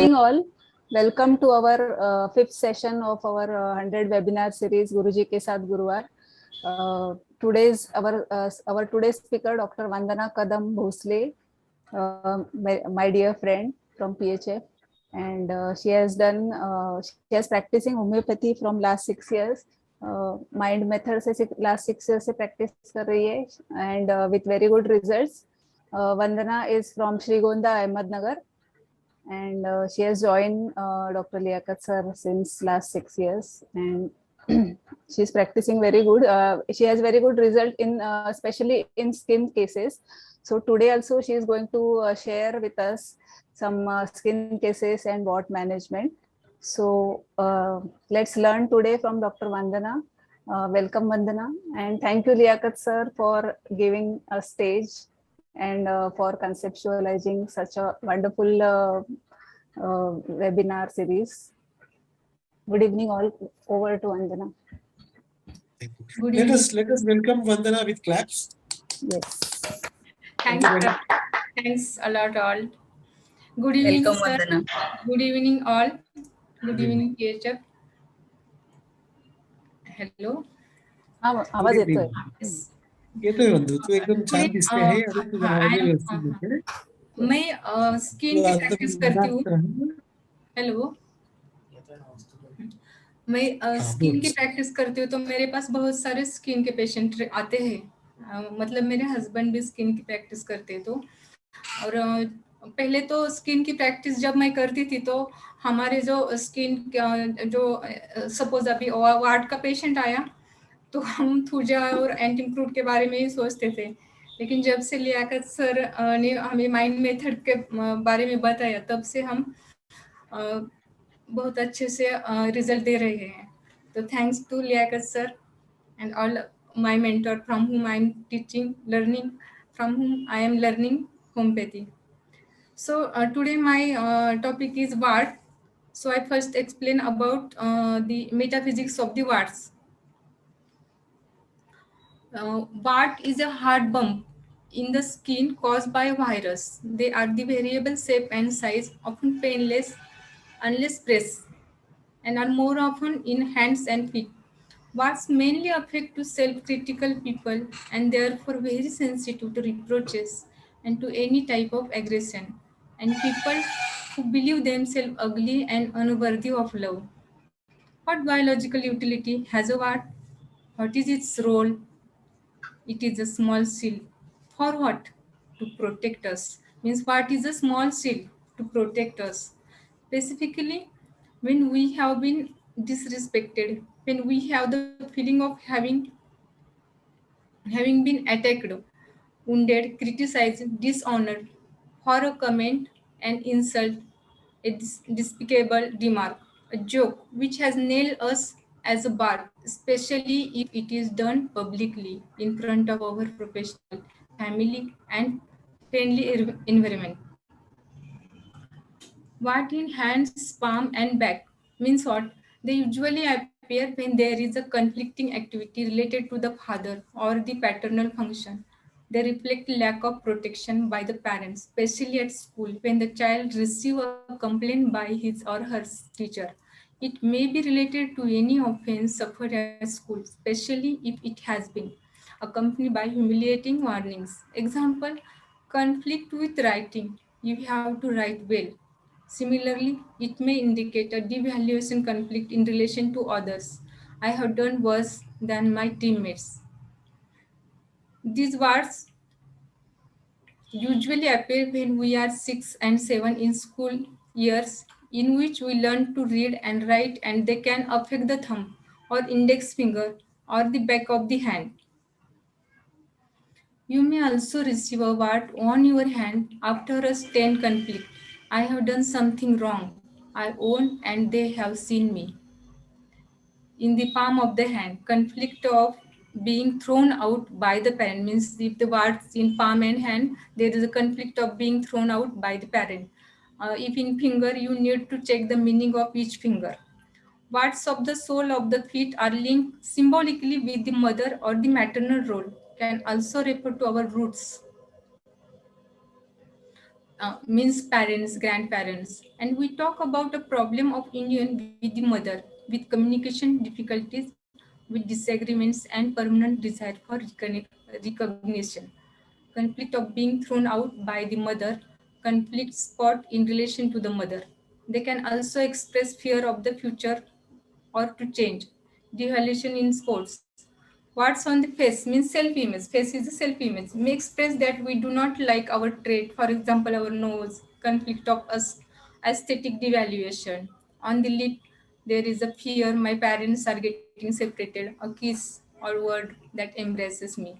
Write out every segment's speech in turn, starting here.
evening all. Welcome to our fifth session of our 100 webinar series Guruji ke Saath Guruvar. Our today's speaker Dr. Vandana Kadam Bhosle, my dear friend from PHF, and she has practicing homeopathy from last 6 years. Mind method से last 6 years से practice कर रही है and with very good results. Vandana is from Srigonda, Ahmednagar, and she has joined Dr. Liaquat sir since last 6 years, and she is practicing very good. She has very good result in especially in skin cases. So today also she is going to share with us some skin cases and wart management. So let's learn today from Dr. Vandana. Welcome Vandana, and thank you Liaquat sir for giving a stage and for conceptualizing such a wonderful webinar series. Good evening all. Over to Vandana. Let us welcome Vandana with claps. Yes. Thanks a lot all. Good evening, Welcome, sir. Vandana. Good evening all. Good evening, PHF. Hello. आवाज येतोय. येतोय वंदू, तू एकदम छान दिसते आहे आणि तुझा आवाज व्यवस्थित येतोय. मैं स्किन की प्रैक्टिस करती हूँ. हेलो. मैं स्किन की प्रैक्टिस करती हूँ, तो मेरे पास बहुत सारे स्किन के पेशेंट आते हैं. मतलब मेरे हस्बैंड भी स्किन की प्रैक्टिस करते तो, और पहले तो स्किन की प्रैक्टिस जब मैं करती थी तो हमारे जो स्किन जो सपोज अभी वार्ड का पेशेंट आया तो हम थूजा और एंटीक्रूट के बारे में ही सोचते थे, लेकिन जब से लियाकत सर ने हमें माइंड मेथड के बारे में बताया तब से हम बहुत अच्छे से रिजल्ट दे रहे हैं. तो thanks to Liaquat sir and all my mentor from whom I am learning homeopathy. So today my topic is wart. So I first explain about the metaphysics of the warts. Wart is a hard bump in the skin caused by a virus. They are the variable shape and size, often painless unless pressed, and are more often in hands and feet. Warts mainly affect to self-critical people and therefore very sensitive to reproaches and to any type of aggression, and people who believe themselves ugly and unworthy of love. What biological utility has a wart? What is its role? It is a small shield. For what? To protect us. Means what is a small shield? To protect us. Specifically, when we have been disrespected, when we have the feeling of having been attacked, wounded, criticized, dishonored, for a comment, an insult, a despicable remark, a joke which has nailed us as a bark, especially if it is done publicly in front of our professional, family, and friendly environment. What in hands, palm, and back means what? They usually appear when there is a conflicting activity related to the father or the paternal function. They reflect lack of protection by the parents, especially at school when the child receives a complaint by his or her teacher. It may be related to any offense suffered at school, especially if it has been accompanied by humiliating warnings. Example, conflict with writing. You have to write well. Similarly, it may indicate a devaluation conflict in relation to others. I have done worse than my teammates. These words usually appear when we are 6 and 7 in school years, in which we learn to read and write, and they can affect the thumb or index finger or the back of the hand. You may also receive a wart on your hand after a stand conflict. I have done something wrong. I own and they have seen me. In the palm of the hand, conflict of being thrown out by the parent means if the warts in palm and hand, there is a conflict of being thrown out by the parent. If in finger, you need to check the meaning of each finger. Warts of the sole of the feet are linked symbolically with the mother or the maternal role, can also refer to our roots. means parents, grandparents. And we talk about a problem of union with the mother, with communication difficulties, with disagreements and permanent desire for recognition. Conflict of being thrown out by the mother, conflict spot in relation to the mother. They can also express fear of the future or to change. Devaluation in sports. What's on the face means self-image. Face is a self-image. May express that we do not like our trait, for example, our nose, conflict of us, aesthetic devaluation. On the lip, there is a fear my parents are getting separated, a kiss or word that embraces me.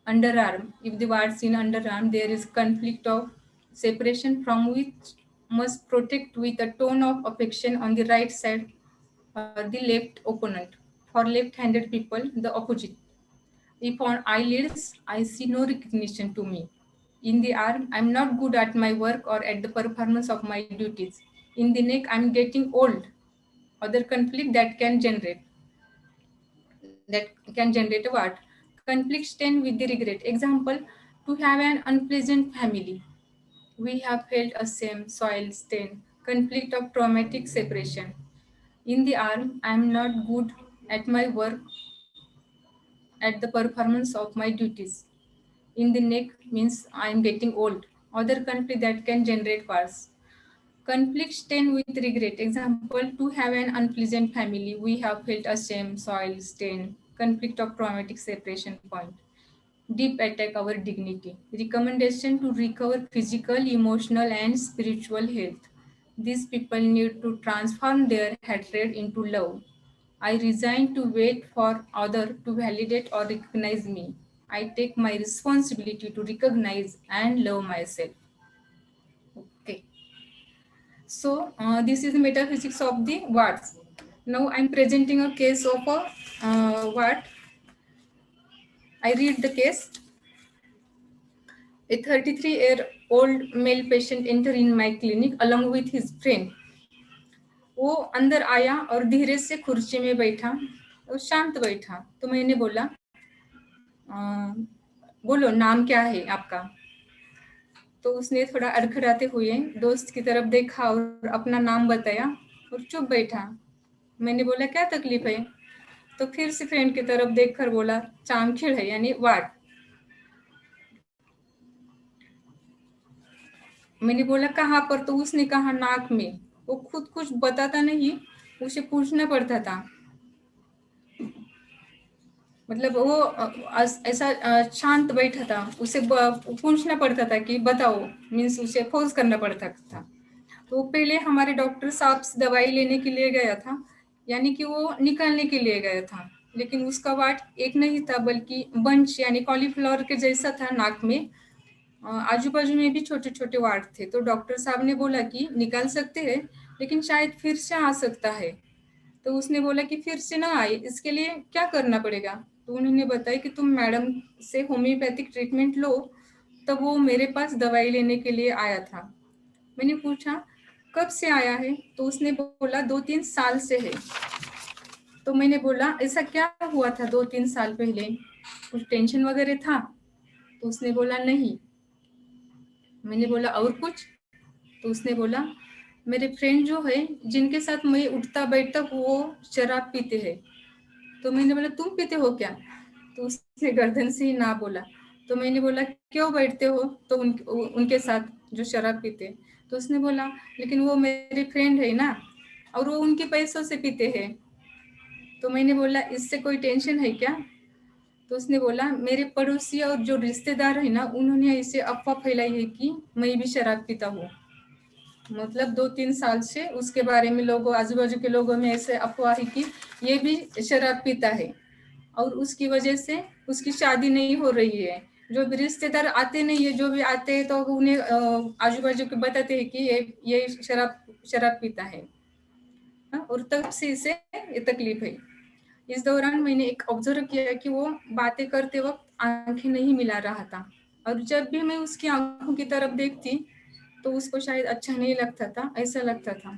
Underarm, if the words in underarm, there is conflict of separation from which must protect with a tone of affection on the right side or the left opponent. For left-handed people, the opposite. If on eyelids, I see no recognition to me. In the arm, I'm not good at my work or at the performance of my duties. In the neck, I'm getting old. Other conflict that can generate a what? Conflict stain with the regret. Example, to have an unpleasant family. We have felt a shame, soil stain, conflict of traumatic separation. In the arm, I am not good at my work, at the performance of my duties. In the neck means I am getting old. Other conflict that can generate wars. Conflict stain with regret. Example, to have an unpleasant family, we have felt a shame, soil, stain, conflict of traumatic separation point. Deep attack our dignity. Recommendation to recover physical, emotional, and spiritual health. These people need to transform their hatred into love. I resign to wait for other to validate or recognize me. I take my responsibility to recognize and love myself. Okay. So this is the metaphysics of the words. Now I'm presenting a case of a what? I read the case. A 33-year-old male patient entered in my clinic along with his friend. वो अंदर आया और धीरे से कुर्सी में बैठा और शांत बैठा तो मैंने बोला बोलो नाम क्या है आपका तो उसने थोड़ा अड़खड़ाते हुए दोस्त की तरफ देखा और अपना नाम बताया और चुप बैठा मैंने बोला क्या तकलीफ है तो फिर से फ्रेंड की तरफ देखकर बोला चामखिड़ है यानी वाट मैंने बोला कहाँ पर तो उसने कहा नाक में वो खुद कुछ बताता नहीं उसे पूछना पड़ता था मतलब वो ऐसा शांत बैठा था उसे पूछना पड़ता था कि बताओ मीन्स उसे फोर्स करना पड़ता था तो पहले हमारे डॉक्टर साहब से दवाई लेने के लिए गया था यानी कि वो निकालने के लिए गया था लेकिन उसका वाट एक नहीं था बल्कि बंच यानी कॉलीफ्लावर के जैसा था नाक में आजू बाजू में भी छोटे छोटे वाट थे तो डॉक्टर साहब ने बोला कि निकाल सकते हैं लेकिन शायद फिर से आ सकता है तो उसने बोला कि फिर से ना आए इसके लिए क्या करना पड़ेगा तो उन्होंने बताया कि तुम मैडम से होम्योपैथिक ट्रीटमेंट लो तब वो मेरे पास दवाई लेने के लिए आया था मैंने पूछा कब से आया है तो उसने बोला 2-3 साल से है तो मैंने बोला ऐसा क्या हुआ था 2-3 साल पहले कुछ टेंशन वगैरह था तो उसने बोला नहीं मैंने बोला और कुछ तो उसने बोला मेरे फ्रेंड जो है जिनके साथ मैं उठता बैठता वो शराब पीते हैं तो मैंने बोला तुम पीते हो क्या तो उसने गर्दन से ही ना बोला तो मैंने बोला क्यों बैठते हो तो उनके साथ जो शराब पीते तो उसने बोला लेकिन वो मेरे फ्रेंड है ना और वो उनके पैसों से पीते हैं तो मैंने बोला इससे कोई टेंशन है क्या तो उसने बोला मेरे पड़ोसी और जो रिश्तेदार है ना उन्होंने ऐसे अफवाह फैलाई है कि मैं भी शराब पीता हूँ मतलब 2-3 साल से उसके बारे में लोगों आजू बाजू के लोगों में ऐसे अफवाह है कि ये भी शराब पीता है और उसकी वजह से उसकी शादी नहीं हो रही है जो भी रिश्तेदार आते नहीं है जो भी आते हैं तो उन्हें आजू बाजू के बताते हैं कि ये शराब पीता है और तब से इसे ये तकलीफ है इस दौरान मैंने एक ऑब्जर्व किया कि वो बातें करते वक्त आंखें नहीं मिला रहा था और जब भी मैं उसकी आंखों की तरफ देखती तो उसको शायद अच्छा नहीं लगता था ऐसा लगता था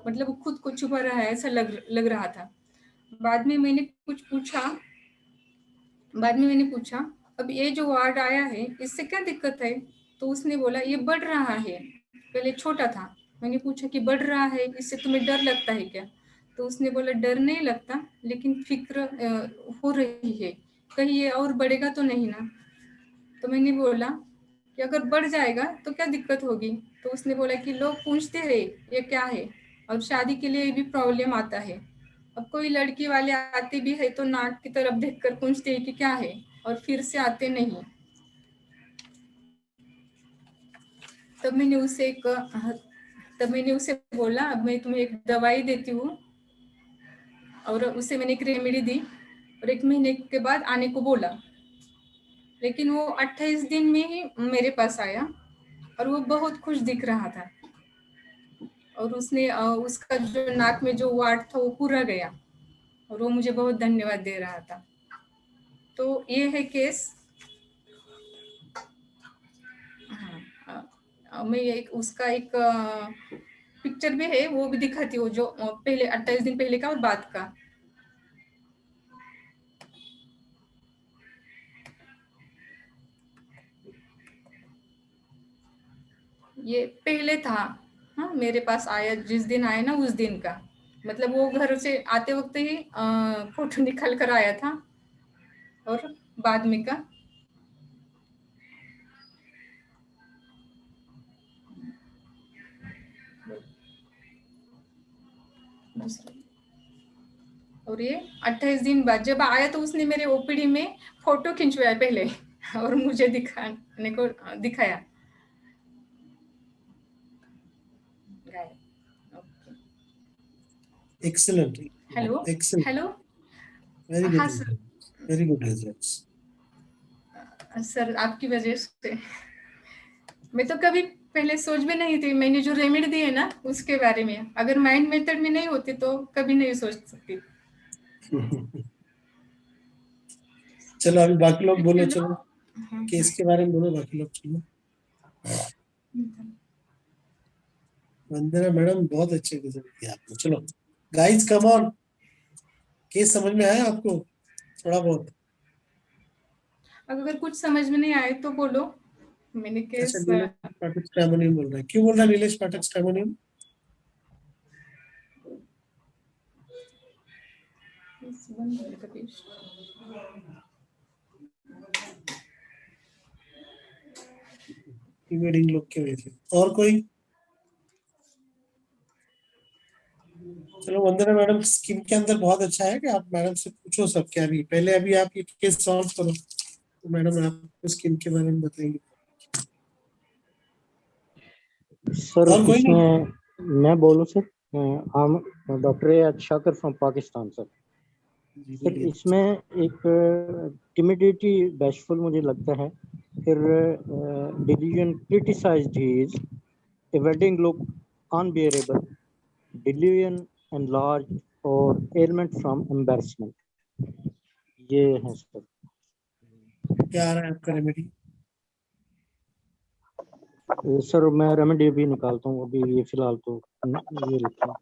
मतलब वो खुद को छुपा रहा है ऐसा लग रहा था बाद में मैंने पूछा अब ये जो वार्ड आया है इससे क्या दिक्कत है तो उसने बोला ये बढ़ रहा है, पहले छोटा था। मैंने पूछा कि बढ़ रहा है, इससे तुम्हें डर लगता है क्या? तो उसने बोला डर नहीं लगता, लेकिन फिक्र हो रही है, कहीं ये और बढ़ेगा तो नहीं ना। तो मैंने बोला कि अगर बढ़ जाएगा तो क्या दिक्कत होगी? तो उसने बोला कि लोग पूछते रहे ये क्या है, और शादी के लिए भी प्रॉब्लम आता है। अब कोई लड़की वाले आते भी है तो नाक की तरफ देखकर पूछते हैं कि क्या है, और फिर से आते नहीं। तब मैंने उसे बोला अब मैं तुम्हें एक दवाई देती हूँ, और उसे मैंने एक रेमेडी दी और 1 महीने के बाद आने को बोला। लेकिन वो 28 दिन में ही मेरे पास आया और वो बहुत खुश दिख रहा था, और उसने उसका जो नाक में जो वाट था वो पूरा गया, और वो मुझे बहुत धन्यवाद दे रहा था। तो ये है केस। हाँ, मैं एक उसका एक पिक्चर भी है, वो भी दिखाती हूँ, जो पहले 28 दिन पहले का और बाद का। ये पहले था, हाँ, मेरे पास आया जिस दिन आया ना उस दिन का, मतलब वो घर से आते वक्त ही फोटो निकाल कर आया था, और बाद में का दूसरा। और ये 28 दिन बाद जब आया तो उसने मेरे ओपीडी में फोटो खिंचवाया पहले और मुझे दिखाने को दिखाया। Excellent. Hello Excellent. Hello. Very good हाँ sir, results. Very good results. Sir आपकी वजह से मैं तो कभी पहले सोच भी नहीं थी, मैंने जो रेमेडी दी है ना उसके बारे में, अगर माइंड मेथड में नहीं होती तो कभी नहीं सोच सकती। चलो अभी बाकी लोग बोलो, हेलो। चलो केस के बारे में बोलो बाकी लोग। चलो वंदना मैडम बहुत अच्छे रिजल्ट दिया आपने। चलो गाइस कम ऑन, केस समझ में आया आपको थोड़ा बहुत? अगर कुछ समझ में नहीं आए तो बोलो। मैंने अच्छा केस नीलेश पाठक स्टैमोनियम बोल रहा है, क्यों बोल रहा है नीलेश पाठक स्टैमोनियम? वेडिंग लुक के वजह से। और कोई? चलो वंदना मैडम स्किन के अंदर बहुत अच्छा है कि आप मैडम से पूछो सब क्या भी, पहले अभी आप ये केस सॉल्व करो तो मैडम आपको स्किन के बारे में बताएंगे। सर और कोई नहीं? इसमें मैं बोलूं सर, हम doctor H Shakar from Pakistan sir. जी सर बोलिए। इसमें एक टिमिडिटी बैशफुल मुझे लगता है, फिर delusion criticized his a wedding look unbearable, delusion enlarge और एलिमेंट फ्रॉम एम्बैरेसमेंट, ये है सर। क्या आ रहा है आपका रेमेडी? सर मैं रेमेडी भी निकालता हूँ अभी, ये फिलहाल तो ये लिखा है।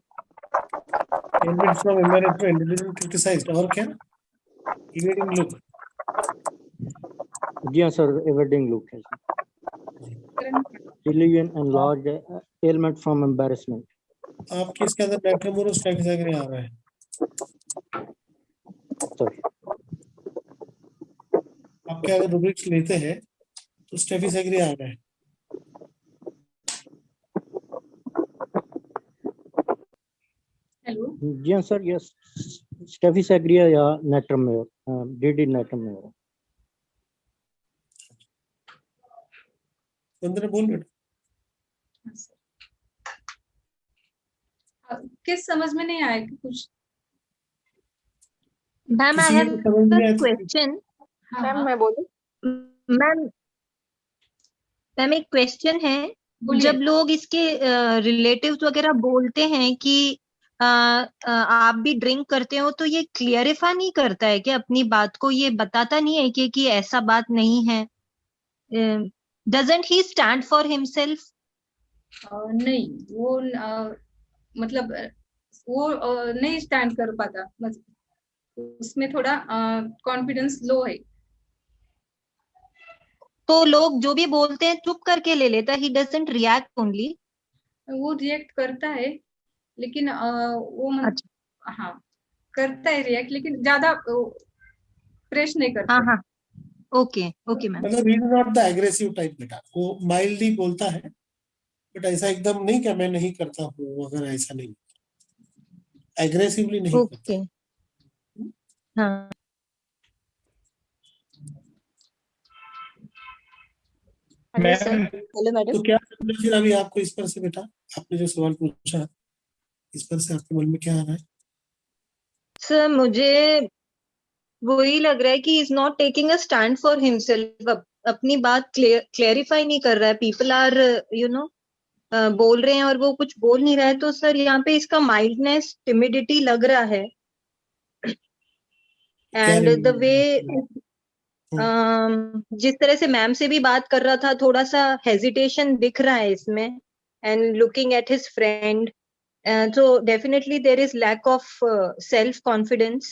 Element from embarrassment, delusion criticized, और क्या? Wedding look. जी हाँ सर, ए वेडिंग लुक है sir. Delusion enlarge element from embarrassment. आपके इसके अंदर नेट्रोमोरस स्टैफिसाइग्रे आ रहा है सर आपके, अगर रूब्रिक्स लेते हैं तो स्टैफिसाइग्रे आ रहा है। हेलो। जी हाँ सर, यस स्टेफिसाग्रिया या नेट्रोमेयर, डीडी नेट्रोमेयर। वंदना बोल बेटा। किस समझ में नहीं आया कि कुछ? मैम आई किसी हैव को समझ नहीं आया तो क्वेश्चन। हाँ, मैम हाँ, मैं बोलूं? मैम मैम एक क्वेश्चन है। बोलिए। जब लोग इसके रिलेटिव्स वगैरह बोलते हैं कि आप भी ड्रिंक करते हो, तो ये क्लियरिफाई नहीं करता है कि अपनी बात को, ये बताता नहीं है कि ऐसा बात नहीं है। Doesn't he stand for himself? नहीं, वो मतलब वो नहीं स्टैंड कर पाता, मतलब उसमें थोड़ा कॉन्फिडेंस लो है। तो लोग जो भी बोलते हैं चुप करके ले लेता है, ही डजंट रिएक्ट ओनली। वो रिएक्ट करता है, लेकिन अच्छा। हाँ करता है रिएक्ट, लेकिन ज्यादा प्रेस नहीं करता हाँ है। हाँ, ओके ओके मैम। मतलब he is not the aggressive type बेटा, वो माइल्डली बोलता है, बट ऐसा एकदम नहीं कि मैं नहीं करता हूँ, अगर ऐसा नहीं, एग्रेसिवली नहीं करता। ओके हाँ। Hello sir. Ma'am hello madam. तो क्या फिर अभी आपको इस पर से बेटा, आपने जो सवाल पूछा, इस पर से आपके मन में क्या आ रहा है? सर मुझे वही लग रहा है कि is not taking a stand for himself, अपनी बात क्लेरिफाई नहीं कर रहा है। पीपल आर यू नो बोल रहे हैं और वो कुछ बोल नहीं रहा है, तो सर यहाँ पे इसका माइल्डनेस, टिमिडिटी लग रहा है। एंड द वे जिस तरह से मैम से भी बात कर रहा था, थोड़ा सा हेजिटेशन दिख रहा है इसमें। And looking at his friend, so definitely there is lack of self confidence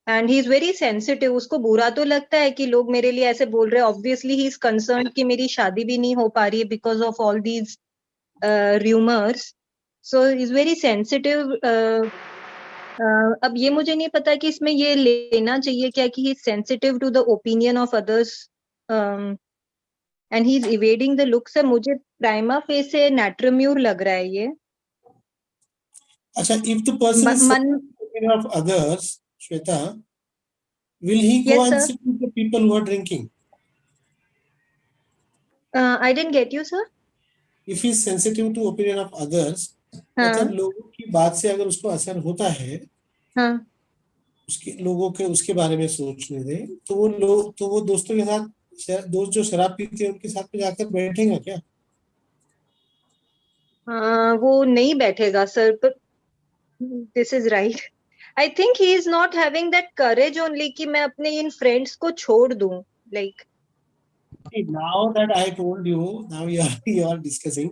and he is very sensitive। उसको बुरा तो लगता है कि लोग मेरे लिए ऐसे बोल रहे हैं, obviously he is concerned कि मेरी शादी भी नहीं हो पा रही है because of all these rumors, so he is very sensitive। अब ये मुझे नहीं पता कि इसमें ये लेना चाहिए क्या कि he is sensitive to the opinion of others and he is evading the look। Sir मुझे प्राइमा फेसे natremure लग रहा है ये। अच्छा, if the person is मन thinking of others, Shweta, will he go Yes, and sir. sit with the people who are drinking? I didn't get you, sir. If he is sensitive to opinion of others, मतलब लोगों की बात से अगर उसको असर होता है, हाँ उसके लोगों के उसके बारे में सोचने दे, तो वो लोग, तो वो दोस्तों के साथ, दोस्त जो शराब पीते हैं उनके साथ में जाकर बैठेगा क्या? वो नहीं बैठेगा सर, पर this is right. I think he is not having that courage only कि मैं अपने इन फ्रेंड्स को छोड़ दूं, like See, now that I told you, now you are discussing,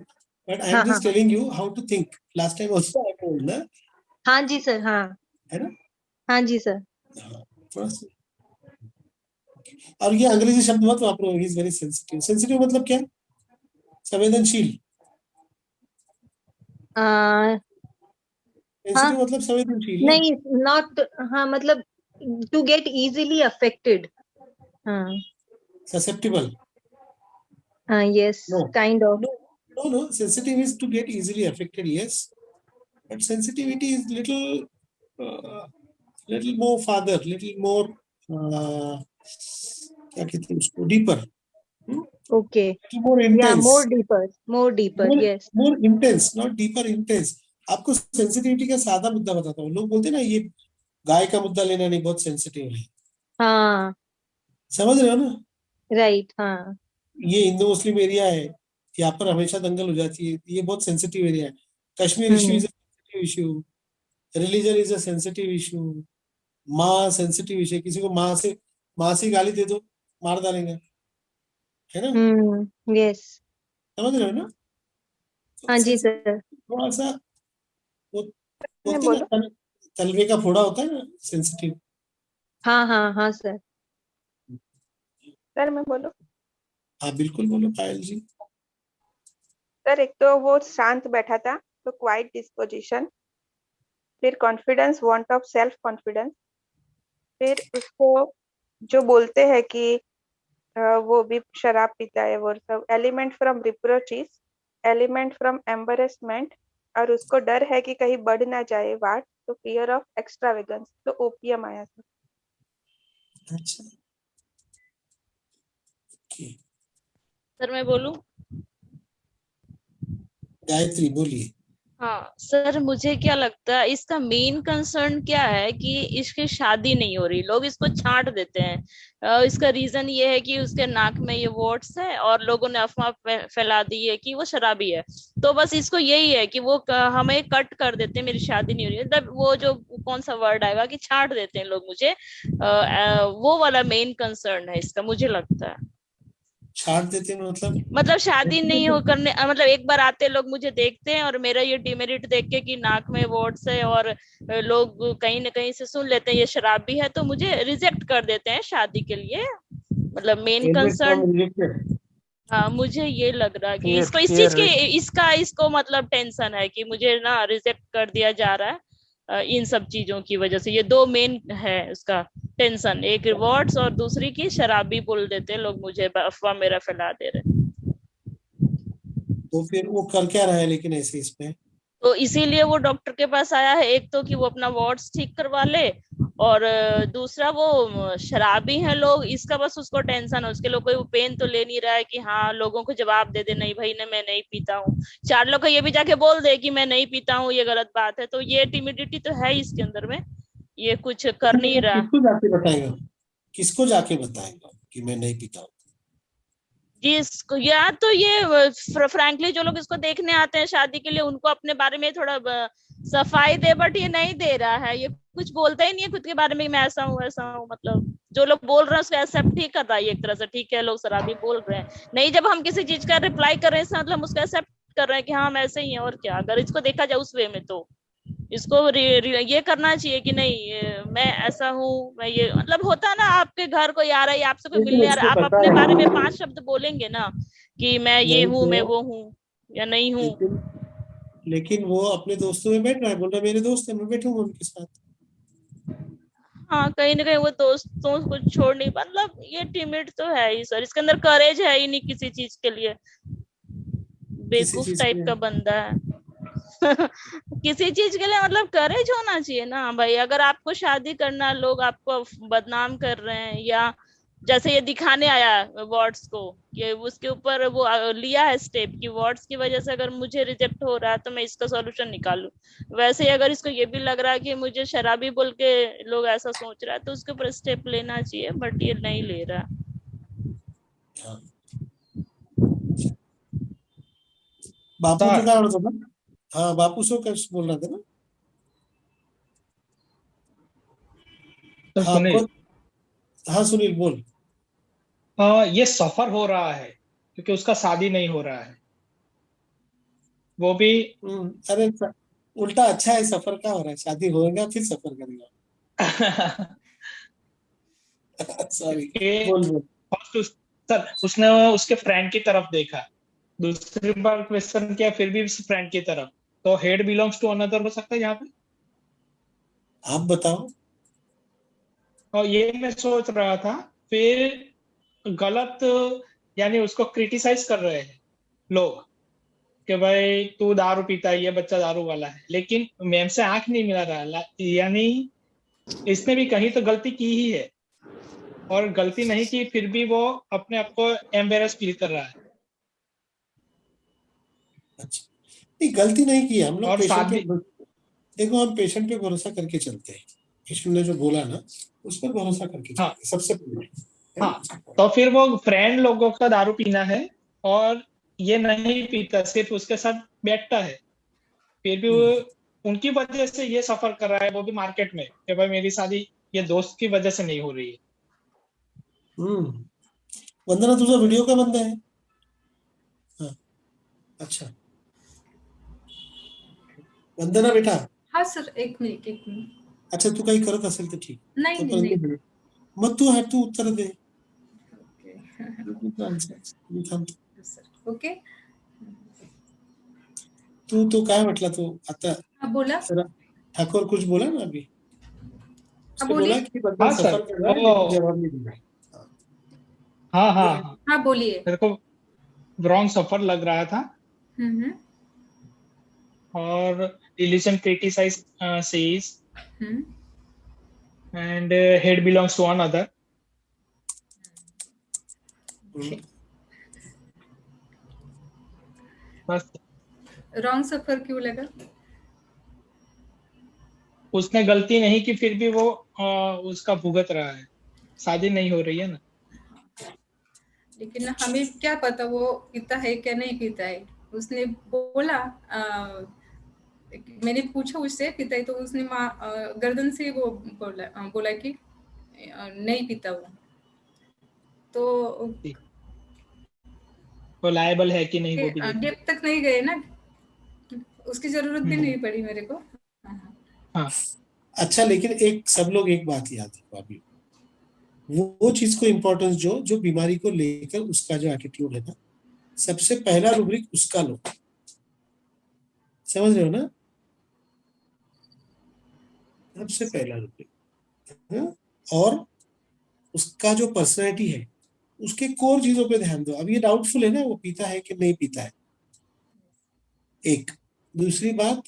but I am हाँ हाँ just telling you how to think. Last time also I told ना, हाँ जी सर, हाँ है ना? हाँ जी सर। हाँ, थोड़ा सा। और ये अंग्रेजी शब्द मत वापरो, he is very sensitive। Sensitive मतलब क्या? संवेदनशील। Sensitive मतलब संवेदनशील ना? नहीं, नॉट, हाँ मतलब टू गेट इजीली अफेक्टेड। हाँ Susceptible। हाँ, yes No, kind of. no, sensitive is to get easily affected, yes, but sensitivity is little more farther, little more क्या कहते हैं उसको, deeper, ओके little more या intense, more deeper, yes. more intense, not deeper, intense। आपको sensitivity का सादा मुद्दा बताता हूँ। लोग बोलते हैं ना, ये गाय का मुद्दा लेना नहीं, बहुत सेंसिटिव है, हाँ समझ रहे हो ना? राइट, हाँ ये हिंदू मुस्लिम एरिया है, यहाँ पर हमेशा दंगल हो जाती है, ये बहुत सेंसिटिव एरिया है। Kashmir issue is a sensitive issue, religion is a sensitive issue, माँ सेंसिटिव इश्यू। किसी को माँ से गाली दे दो, मार डालेंगे, है ना? यस समझ रहे हो ना? हाँ जी sensitive सर। थोड़ा सा, वो बोलते हैं ना, तलवे का फोड़ा होता है ना, सेंसिटिव। हाँ हाँ हाँ सर। सर मैं बोलूं? हाँ बिल्कुल, बोलो पायल जी। सर एक तो वो शांत बैठा था, तो क्वाइट डिस्पोजिशन, फिर confidence, want of self confidence, फिर उसको जो बोलते हैं कि वो भी शराब पीता है, वो सब एलिमेंट फ्रॉम रिप्रोचेस, एलिमेंट फ्रॉम एम्बरेसमेंट, और उसको डर है कि कहीं बढ़ ना जाए वाट, तो फियर ऑफ एक्स्ट्रावेगेंस, तो ओपियम आया था। अच्छा, ओके, सर मैं बोलूं? गायत्री बोलिए। हाँ सर, मुझे क्या लगता है इसका मेन कंसर्न क्या है कि इसकी शादी नहीं हो रही, लोग इसको छांट देते हैं। इसका रीजन ये है कि उसके नाक में ये वॉट्स है और लोगों ने अफवाह फैला दी है कि वो शराबी है। तो बस इसको यही है कि वो हमें कट कर देते हैं, मेरी शादी नहीं हो रही है, तब वो जो कौन सा वर्ड आएगा कि छांट देते हैं लोग मुझे, वो वाला मेन कंसर्न है इसका, मुझे लगता है। छाट देते मतलब शादी नहीं हो करने, मतलब एक बार आते लोग मुझे देखते हैं और मेरा ये डिमेरिट देख के कि नाक में वॉट्स है और लोग कहीं ना कहीं से सुन लेते हैं ये शराबी है, तो मुझे रिजेक्ट कर देते हैं शादी के लिए। मतलब मेन कंसर्न, हाँ, मुझे ये लग रहा है कि Fear- इसको इस fear चीज की इसको मतलब टेंशन है कि मुझे ना रिजेक्ट कर दिया जा रहा है इन सब चीजों की वजह से। ये दो मेन है उसका टेंशन, एक रिवॉर्ड्स और दूसरी की शराबी बोल देते हैं लोग मुझे, अफवाह मेरा फैला दे रहे हैं। तो फिर वो कर क्या रहा है लेकिन ऐसे इसमें? तो इसीलिए वो डॉक्टर के पास आया है, एक तो कि वो अपना वार्ड्स ठीक करवा ले, और दूसरा वो शराबी हैं लोग, इसका बस उसको टेंशन है, उसके लोग कोई पेन तो ले नहीं रहा है कि हाँ लोगों को जवाब दे दे नहीं भाई ने मैं नहीं पीता हूँ, चार लोग को ये भी जाके बोल दे कि मैं नहीं पीता हूँ, ये गलत बात है। तो ये टिमिडिटी तो है इसके अंदर में, ये कुछ कर नहीं रहा। किसको जाके बताएगा, किसको जाके बताएगा कि मैं नहीं पीता हूँ? जिसको या तो ये फ्रैंकली जो लोग इसको देखने आते हैं शादी के लिए उनको अपने बारे में थोड़ा सफाई दे, बट ये नहीं दे रहा है, ये कुछ बोलता ही नहीं है खुद के बारे में, मैं ऐसा हूँ। मतलब जो लोग बोल रहे हैं उसको एक्सेप्ट ही कर रहा है एक तरह से, ठीक है लोग शराबी बोल रहे हैं, नहीं जब हम किसी चीज का रिप्लाई कर रहे हैं मतलब उसको एक्सेप्ट कर रहे हैं कि हाँ हम ऐसे ही हैं, और क्या अगर इसको देखा जाए उस वे में तो इसको ये करना चाहिए कि नहीं मैं ऐसा हूँ, मैं ये मतलब होता है ना, आपके घर कोई आ रहा है आपसे कोई लेकिन मिलने आ रहा उसको है, आप पता अपने है बारे में 5 शब्द बोलेंगे ना कि मैं ये नहीं हूँ, मैं तो, वो हूँ या नहीं हूँ। लेकिन वो अपने दोस्तों में बैठ रहा है, बोल रहा है मेरे दोस्त है मैं बैठूंगा उनके साथ। हाँ कहीं ना कहीं वो दोस्तों को छोड़ नहीं, मतलब ये टिमिड तो है ही सर, इसके अंदर करेज है ही नहीं किसी चीज के लिए, किसी बेवकूफ चीज टाइप के का बंदा है। किसी चीज के लिए मतलब करेज होना चाहिए ना भाई, अगर आपको शादी करना, लोग आपको बदनाम कर रहे हैं, या जैसे ये दिखाने आया वार्ड्स को, ये उसके ऊपर वो लिया है स्टेप कि वार्ड्स की वजह से अगर मुझे रिजेक्ट हो रहा है तो मैं इसका सॉल्यूशन निकालूं, वैसे ही अगर इसको ये भी लग रहा है कि मुझे शराबी बोल के लोग ऐसा सोच रहा है तो उसके ऊपर स्टेप लेना चाहिए, बट ये नहीं ले रहा। हाँ। बापू तो क्या बोलता था? हाँ बापू सो कुछ बोल रहा था ना? तो हाँ सुनील, हाँ सुनील बोल। ये सफर हो रहा है क्योंकि उसका शादी नहीं हो रहा है, वो भी अरे उल्टा अच्छा है, सफर का हो रहा है, शादी होगा फिर सफर करेगा। सॉरी कि बोल बोल। सर उसने उसके फ्रेंड की तरफ देखा, दूसरी बार क्वेश्चन किया फिर भी उस फ्रेंड की तरफ, तो हेड बिलोंग्स टू अनदर हो सकता है यहाँ पे। आप बताओ। और ये मैं सोच रहा था, फिर गलत, यानी उसको क्रिटिसाइज कर रहे हैं लोग कि भाई तू दारू पीता है, ये बच्चा दारू वाला है, लेकिन मैम से आंख नहीं मिला रहा, यानी इसने भी कहीं तो गलती की ही है, और गलती नहीं की फिर भी वो अपने आप को एम्बेरस फील कर रहा है। अच्छा नहीं गलती नहीं की, हम लोग और पेशेंट पे, शादी, देखो हम पेशेंट पे भरोसा करके चलते हैं, पेशेंट ने जो बोला ना उस पर भरोसा करके चलते हाँ हैं सबसे पहले। हाँ, तो फिर वो फ्रेंड लोगों का दारू पीना है और ये नहीं पीता, सिर्फ उसके साथ बैठता है, फिर भी वो उनकी वजह से ये सफर कर रहा है, वो भी मार्केट में कि भाई मेरी शादी ये दोस्त की वजह से नहीं हो रही है। वंदना तुझा व्हिडिओ का बंद आहे? हाँ अच्छा वंदना बेटा, हाँ सर, एक मिनिट। अच्छा तू काही करत असेल तर ठीक, नहीं नहीं तोपर्यंत नहीं। बोल. मग तू उत्तर दे. ओके मी थांबतो. Sir, okay. तू तो काय म्हटला तू आता? हाँ बोला। ठाकुर कुछ बोला ना अभी, हाँ उसने बोला बोलिए। कि बंदा हाँ सफर सर, कर रहा है लेकिन जवाब नहीं दे रहा है. हाँ हाँ हाँ, हाँ बोलिए। मेरे को रॉन्ग सफर लग रहा था, हम्म और religion criticise says hmm and head belongs to another. बस रॉन्ग सफर क्यों लगा? उसने गलती नहीं की फिर भी वो उसका भुगत रहा है, शादी नहीं हो रही है ना। लेकिन हमें क्या पता वो पीता है क्या नहीं पीता है। उसने बोला मैंने पूछा उससे पीता है, तो उसने गर्दन से वो बोला कि नहीं पीता वो। तो लायबल है कि नहीं वो भी देखिए। डेप तक नहीं गए ना, उसकी जरूरत भी नहीं पड़ी मेरे को। हाँ अच्छा लेकिन एक सब लोग एक बात याद रखो अभी, वो चीज को इम्पोर्टेंस जो बीमारी को लेकर उसका जो एटीट्यूड है ना सबसे पहला रूब्रिक उसका लो, समझ रहे हो ना? सबसे पहला रूब्रिक, और उसका जो पर्सनैलिटी है उसके कोर चीजों पे ध्यान दो। अब ये डाउटफुल है ना वो पीता है कि नहीं पीता है, एक। दूसरी बात,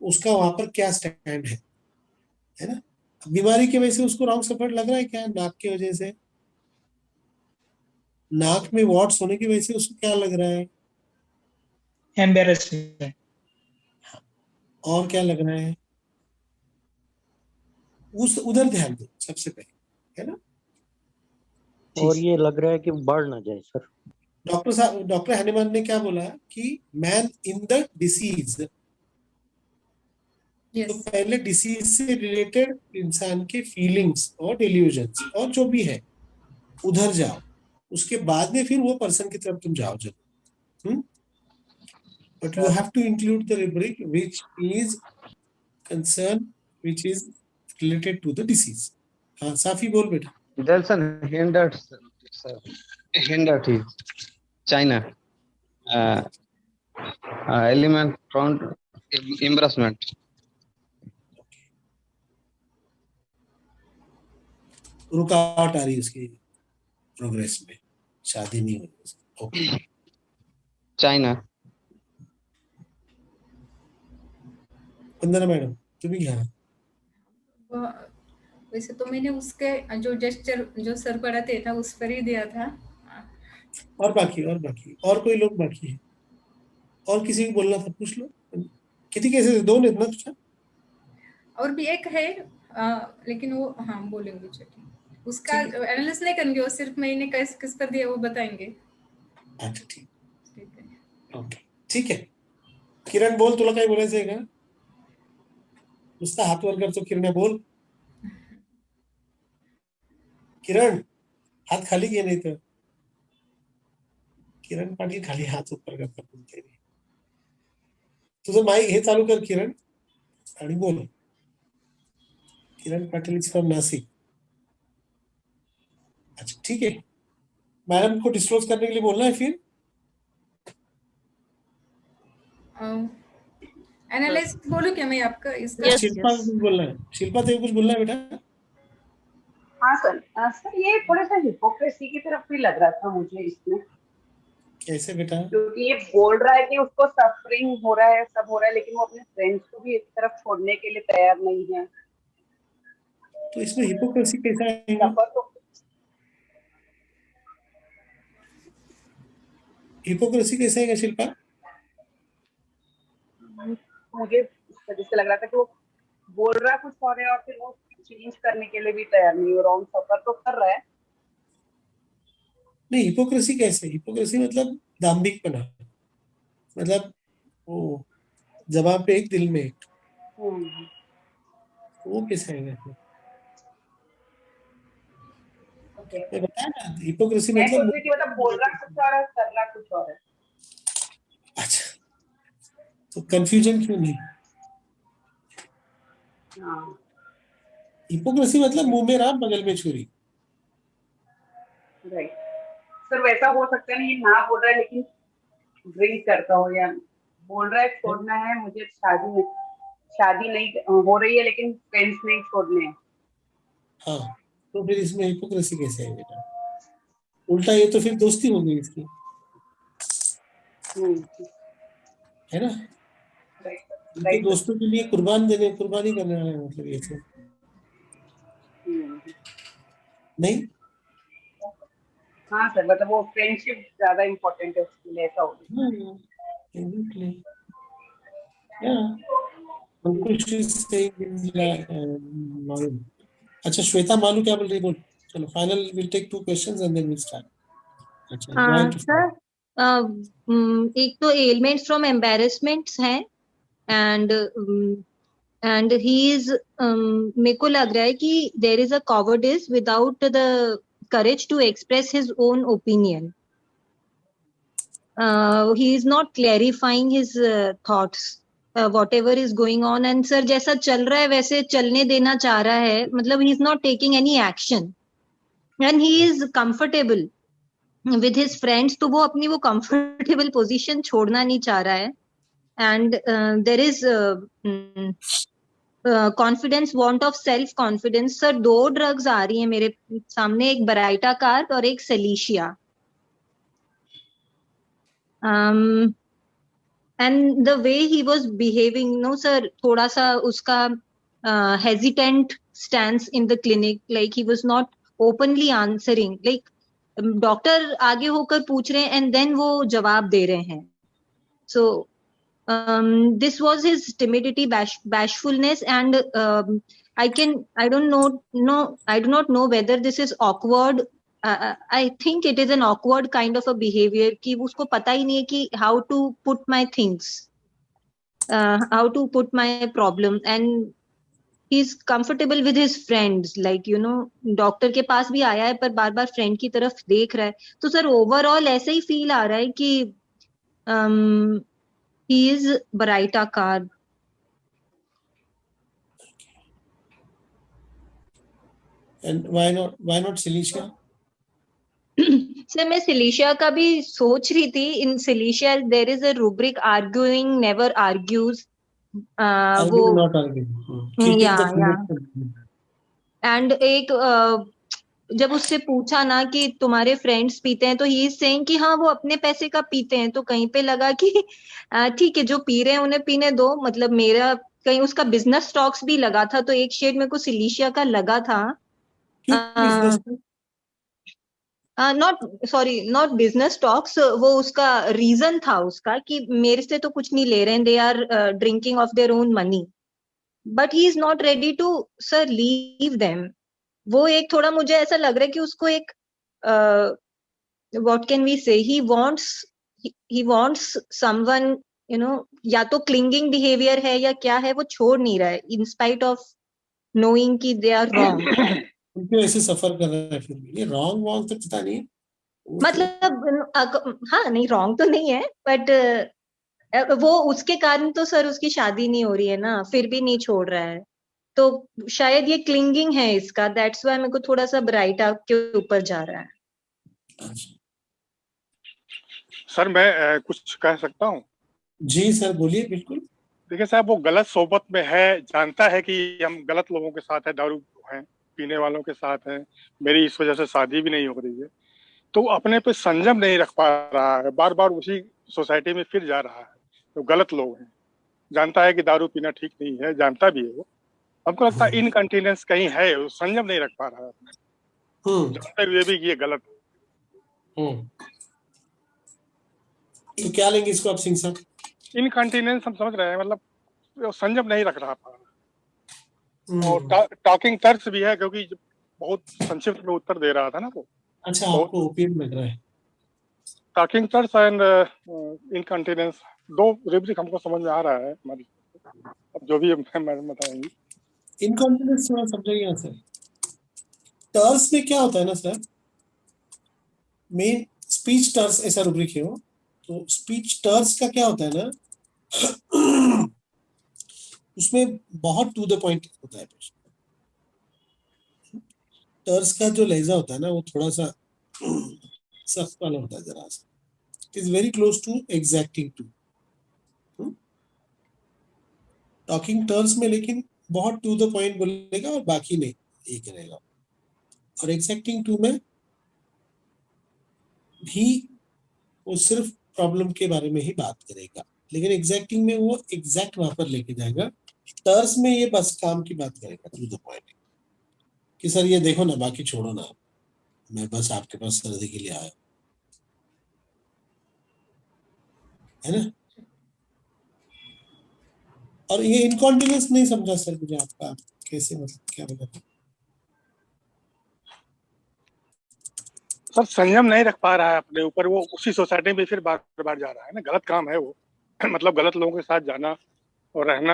उसका वहां पर क्या स्टैंड है ना? बीमारी की वजह से उसको रॉन्ग सपोर्ट लग रहा है क्या? नाक की वजह से, नाक में वॉट्स होने की वजह से उसको क्या लग रहा है? एम्बेरसमेंट। और क्या लग रहा है? उस उधर ध्यान दो सबसे पहले, है ना? और ये लग रहा है कि बढ़ ना जाए सर। डॉक्टर हनुमान ने क्या बोला कि मैन इन द डिसीज, तो Yes. पहले डिसीज से रिलेटेड इंसान के फीलिंग्स और डिल्यूजन्स और जो भी है उधर जाओ, उसके बाद में फिर वो पर्सन की तरफ तुम जाओ जरूर। But you have to include the rubric which is concern, which is related to the disease. हाँ साफी बोल बेटा। There's an hindered, sir. Hindered is China. Element from embarrassment. रुकावट आ रही है उसकी प्रोग्रेस में, शादी नहीं हो रही। Okay China. वंदना मैडम तुम्हें क्या? वैसे तो मैंने उसके जो जेस्चर जो सर पढ़ाते था उस पर ही दिया था। और बाकी और कोई लोग बाकी है? और किसी को बोलना था पूछ लो। कितनी कैसे दो ने इतना पूछा? और भी एक है लेकिन वो हाँ बोलेंगे चलिए, उसका एनालिसिस नहीं करेंगे, वो सिर्फ मैंने किस पर दिया वो बताएंगे। अच्छा ठीक है। ओके ठीक है। किरण बोल, तुला काय बोलायचं आहे का? नुसता हात वर करतो किरण, बोल किरण, हात खाली घे नाही तर। किरण पाटील खाली हात ऊपर करतात बोलते। तुझं माईक हे चालू कर किरण आणि बोल। किरण पाटिल इज फ्रॉम नासिक। अच्छा ठीक है, मैडम को डिस्क्लोज करने के लिए बोलना है फिर। एनालिस्ट बोलूं क्या मैं आपका इसका? Yes, Shilpa yes. कुछ बोलना है, शिल्पा तेरे कुछ बोलना है बेटा? हाँ सर, सर ये थोड़ा सा हिपोक्रेसी की तरफ भी लग रहा था मुझे इसमें। कैसे बेटा? क्योंकि ये बोल रहा है कि उसको सफरिंग हो रहा है, सब हो रहा है, लेकिन वो अपने फ्रेंड्स को भी एक तरफ छोड़ने के लिए तैयार नहीं है। तो इसमें हिपोक्रेसी कैसा आएगा? हिपोक्रेसी कैसे आएगा शिल्पा? मुझे जैसे लग रहा था कि वो बोल रहा है कुछ और है और फिर वो चेंज करने के लिए भी तैयार नहीं, रॉन्ग सफर तो कर रहा है। नहीं, हिपोक्रेसी कैसे? हिपोक्रेसी मतलब दाम्भिकपना, मतलब वो जबान पे एक दिल में एक, वो कैसे आएगा? मैं बताया ना, हिपोक्रेसी मतलब बोल रहा कुछ और है, करना कुछ और है। अच्छा, तो कंफ्यूजन क्यों नहीं? हिपोक्रेसी मतलब मुंह में राम बगल में छुरी। राइट सर, वैसा हो सकता है ना, ये ना बोल रहा है लेकिन ड्रिंक करता हो, या बोल रहा है छोड़ना है मुझे, शादी नहीं हो रही है लेकिन फ्रेंड्स नहीं छोड़ने हैं। हाँ, तो फिर इसमें हिपोक्रेसी कैसे है बेटा? उल्टा ये तो फिर दोस्ती हो गई इसकी, है ना? उनके दोस्तों के लिए कुर्बानी करने वाला है, मतलब ये तो नहीं। हाँ सर, मतलब वो फ्रेंडशिप ज्यादा इम्पोर्टेंट है उसके लिए, ऐसा हो गया। अच्छा श्वेता मालू क्या बोल रही है? बोल। चलो final will take 2 questions and then will start. अच्छा सर एक तो एलिमेंट्स फ्रॉम एम्बैरेसमेंट्स हैं एंड ही इज मेरे को लग रहा है कि there is a cowardice without the courage to express his own opinion. He is not clarifying his thoughts, whatever is going on, and sir जैसा चल रहा है वैसे चलने देना चाह रहा है, मतलब he is not taking any action and he is comfortable with his friends, तो वो अपनी वो comfortable position छोड़ना नहीं चाह रहा है. And there is confidence, want of self confidence. Sir 2 drugs आ रही हैं मेरे सामने, एक बराइटा कार्ब और एक सेलिशिया. And the way he was behaving, no sir, थोड़ा सा उसका hesitant stance in the clinic, like he was not openly answering, like doctor आगे होकर पूछ रहे हैं and then वो जवाब दे रहे हैं. So this was his timidity, bashfulness, and I do not know whether this is awkward. I think it is an awkward kind of a behavior कि उसको पता ही नहीं है कि how to put my things, how to put my problem, and he's comfortable with his friends, like you know doctor के पास भी आया है पर बार बार फ्रेंड की तरफ देख रहा है. तो सर ओवरऑल ऐसा ही फील आ रहा है कि he is Baraita carb. And why not Cilicia? Sir मैं सिलिशिया का भी सोच रही थी. In Cilicia there is a rubric arguing never argues. वो not arguing. Keeping या the connection. एंड एक जब उससे पूछा ना कि तुम्हारे फ्रेंड्स पीते हैं, तो ही इज सेइंग कि हाँ वो अपने पैसे का पीते हैं. तो कहीं पे लगा कि ठीक है जो पी रहे हैं उन्हें पीने दो, मतलब मेरा कहीं उसका बिजनेस स्टॉक्स भी लगा था. तो एक शेड मेरे को सिलिशिया का लगा था. नॉट बिजनेस स्टॉक्स, वो उसका रीजन था उसका कि मेरे से तो कुछ नहीं ले रहे हैं, they are drinking of their own money, but he is not ready to sir leave them. वो एक थोड़ा मुझे ऐसा लग रहा है कि उसको एक व्हाट कैन वी से, he wants someone, you know, या तो क्लिंगिंग बिहेवियर है या क्या है, वो छोड़ नहीं रहा है इन स्पाइट ऑफ नोइंग कि दे आर रॉन्ग. उनको ऐसे सफर कर रहा है, फिर भी ये रॉन्ग तो पता नहीं है. मतलब हाँ नहीं रॉन्ग तो नहीं है, बट वो उसके कारण तो सर उसकी शादी नहीं हो रही है ना, फिर भी नहीं छोड़ रहा है. तो शायद ये क्लिंगिंग है इसका, दैट्स व्हाई मेरे को थोड़ा सा ब्राइटा के ऊपर जा रहा है. सर मैं कुछ कह सकता हूँ? जी सर बोलिए. बिल्कुल. देखिए साहब, वो गलत सोबत में है, जानता है कि हम गलत लोगों के साथ है, दारू हैं पीने वालों के साथ हैं, मेरी इस वजह से शादी भी नहीं हो रही है, तो अपने पे संयम नहीं रख पा रहा है, बार बार उसी सोसाइटी में फिर जा रहा है. तो गलत लोग हैं, जानता है कि दारू पीना ठीक नहीं है, जानता भी है वो. हमको लगता है इनकंटीनेंस कहीं है, वो संयम नहीं रख पा रहा है, जानते हुए भी कि ये गलत है. तो क्या लेंगे इसको आप सिंह साहब? इनकंटीनेंस हम समझ रहे हैं, मतलब संयम नहीं रख रहा था. और टॉकिंग टर्च भी है, क्योंकि बहुत संक्षिप्त में उत्तर दे रहा था ना वो. अच्छा, आपको ओपिनियन लग रहा है. टॉकिंग टर्च एंड इनकंटीनेंस, 2 रूब्रिक हमको समझ में आ रहा है. अब जो भी मैं बताएंगी. इनकॉन्फिडेंस थोड़ा समझाइए यहाँ सर. टर्स में क्या होता है ना सर, मेन स्पीच टर्स ऐसा रूब्रिक है वो. तो स्पीच टर्स का क्या होता है ना, उसमें बहुत टू द पॉइंट होता है. टर्स का जो लहजा होता है ना, वो थोड़ा सा सख्त वाला होता है जरा सा. It is very close to exacting to. Talking terms में लेकिन बहुत टू द पॉइंट बोलेगा और बाकी नहीं ये करेगा. और एग्जैक्टिंग टू में भी वो सिर्फ प्रॉब्लम के बारे में ही बात करेगा, लेकिन एग्जैक्टिंग में वो एग्जैक्ट वहां पर लेके जाएगा. टर्म्स में ये बस काम की बात करेगा, टू द पॉइंट, कि सर ये देखो ना, बाकी छोड़ो ना, मैं बस आपके पास सर्दी के लिए आया, है ना. और ये इनकॉन्टिन्यूस नहीं समझा सर मुझे आपका, कैसे, मतलब क्या बताते? सर संयम नहीं रख पा रहा है अपने ऊपर, वो उसी सोसाइटी में फिर बार बार जा रहा है ना. गलत काम है वो. मतलब गलत लोगों के साथ जाना और रहना,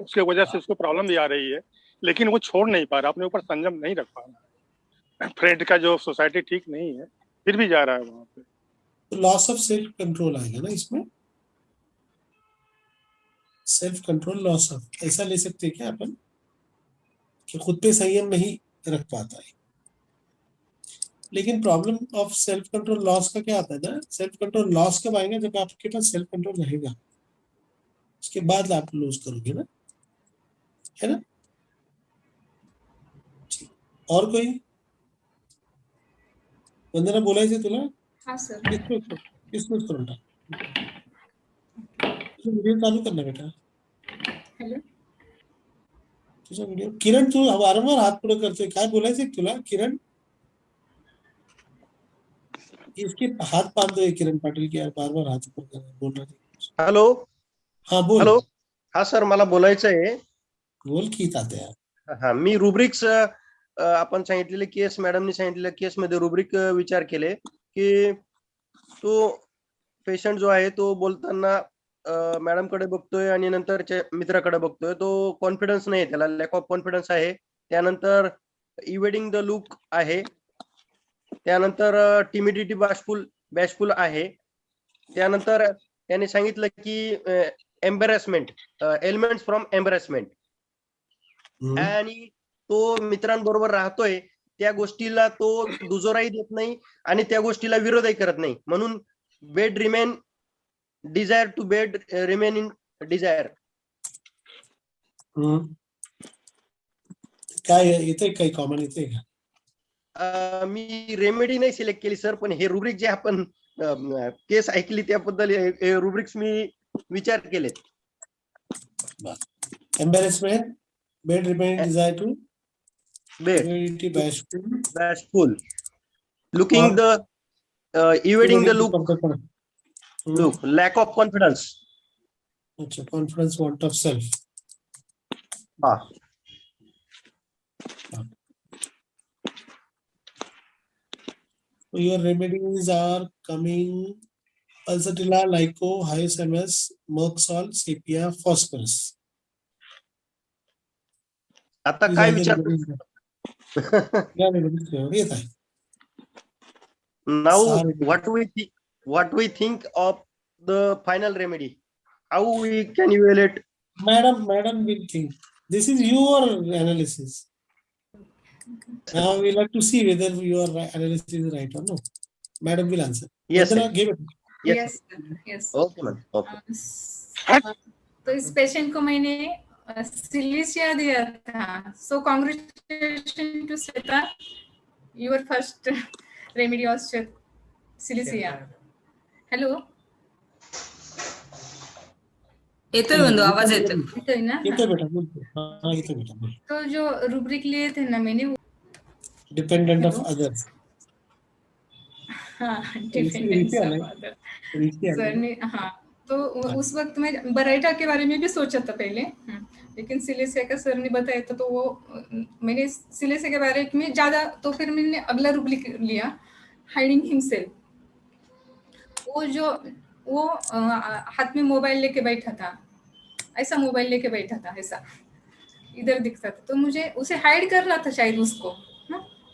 उसके वजह से उसको प्रॉब्लम भी आ रही है, लेकिन वो छोड़ नहीं पा रहा, अपने ऊपर संयम नहीं रख पा रहा है. फ्रेंड का जो सोसाइटी ठीक नहीं है, फिर भी जा रहा है वहां पे. तो लॉस ऑफ सेल्फ कंट्रोल आएगा ना इसमें. सेल्फ कंट्रोल, लॉस ऑफ, ऐसा ले सकते हैं क्या अपन, कि खुद पे संयम नहीं रख पाता है. लेकिन problem of self control loss का क्या आता है ना, सेल्फ कंट्रोल लॉस कब आएगा, जब आपके पास सेल्फ कंट्रोल रहेगा, उसके बाद आप लूज करोगे ना, है ना। और कोई? वंदना बोलायचं तुला? हाँ सर. डिस्कस करून टाक. तुझा व्हिडिओ चालू कर ना बेटा. हॅलो. तुझा व्हिडिओ. किरण, तू वारंवार हात पुढे करतोय, काय बोलायचंय तुला किरण? इसके हाथ बांधोय किरण पाटील की बार बार हात ऊपर बोल रहा है. हॅलो. हा बोल. हॅलो. हा सर, मला बोलायचं आहे. बोल की तात्या. हा, मी रुब्रिक्स आपण सांगितलेले केस, मॅडमनी सांगितलेल्या केस मध्ये रुब्रिक विचार केले की तो पेशंट जो आहे तो बोलताना मॅडम कडे बघतोय आणि नंतरच्या मित्राकडे बघतोय, तो कॉन्फिडन्स नाही, त्याला लॅक ऑफ कॉन्फिडन्स आहे. त्यानंतर इव्हेडिंग द लुक आहे. त्यानंतर टिमिडिटी बॅशफुल आहे. त्यानंतर त्याने सांगितलं की एम्बॅरेसमेंट, एलिमेंट्स फ्रॉम एम्बॅरेसमेंट, आणि तो मित्रांबरोबर राहतोय त्या गोष्टीला तो दुजोराही देत नाही आणि त्या गोष्टीला विरोधही करत नाही. म्हणून bed remain desire to bed remain in desire. काय येते, काही कॉमन येते का? मी रेमेडी नाही सिलेक्ट केली सर, पण हे रुब्रिक जे आपण केस ऐकली त्याबद्दल रुब्रिक्स मी विचार केले. Embarrassment, bed remain desire to bed, bashful, looking the evading the look, lack of confidence. अच्छा, confidence, want of self. So your remedies are coming: Pulsatilla, Lyco, Hyoscyamus, Merxol, Sepia, Phosphorus. आता काय विचार? Now what we think of the final remedy? How we can evaluate? Madam will think. This is your analysis. Now we'll have to see whether your analysis is right or no. Madam will answer. Yes, Vandana, give it. Yes. Yes. Okay, ma'am. Okay. तो इस patient को मैंने Cilicia दिया था. So congratulations to Sweta. Your first remedy was silicea. Hello. येतोय बंधू, आवाज येतोय. येतोय ना? येतोय बेटा, बोल. हां, येतोय बेटा, बोल. तो जो रुब्रिक लिए थे ना मैंने, डिपेंडेंट ऑफ अदर्स. हाँ, डिपेंडेंट ऑफ अदर्स. सर ने, हाँ, तो उस वक्त मैं बराइटा के बारे में भी सोचा था पहले, लेकिन सिलिसिया का सर ने बताया था, तो वो मैंने सिलिसिया के बारे में ज्यादा, तो फिर मैंने अगला रुब्रिक लिया, हाइडिंग हिमसेल्फ. वो हाथ में मोबाइल लेके बैठा था, ऐसा मोबाइल लेके बैठा था, ऐसा इधर दिखता था, तो मुझे उसे हाइड करना था शायद उसको.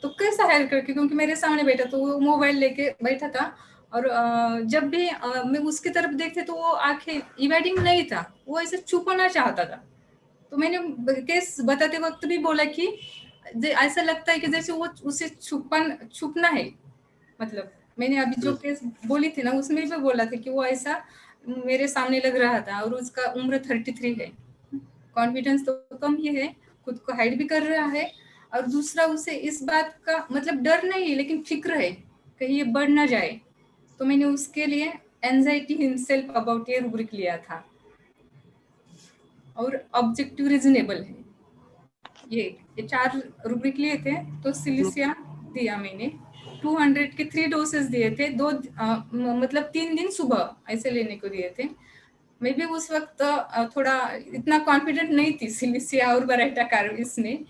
तो कैसा हाइड करके, क्योंकि मेरे सामने बैठा, तो वो मोबाइल लेके बैठा था, और जब भी मैं उसकी तरफ देखते तो वो आंखें इवेडिंग नहीं था, वो ऐसे छुपाना चाहता था. तो मैंने केस बताते वक्त भी बोला कि ऐसा लगता है कि जैसे वो उसे छुपना है. मतलब मैंने अभी जो केस बोली थी ना, उसमें भी बोला था कि वो ऐसा मेरे सामने लग रहा था, और उसका उम्र 33 है. कॉन्फिडेंस तो कम ही है, खुद को हाइड भी कर रहा है, और दूसरा उसे इस बात का मतलब डर नहीं है, लेकिन फिक्र है कहीं ये बढ़ ना जाए. तो मैंने उसके लिए एंजाइटी हिमसेल्फ अबाउट ये रुब्रिक लिया था, और ऑब्जेक्टिव रीजनेबल है. ये 4 रुब्रिक लिए थे. तो सिलिसिया दिया मैंने 200 के 3 डोसेस दिए थे. 2 मतलब 3 दिन सुबह ऐसे लेने को दिए थे. मैं भी उस वक्त थोड़ा इतना कॉन्फिडेंट नहीं थी सिलिसिया और बराइटा कार्विस में,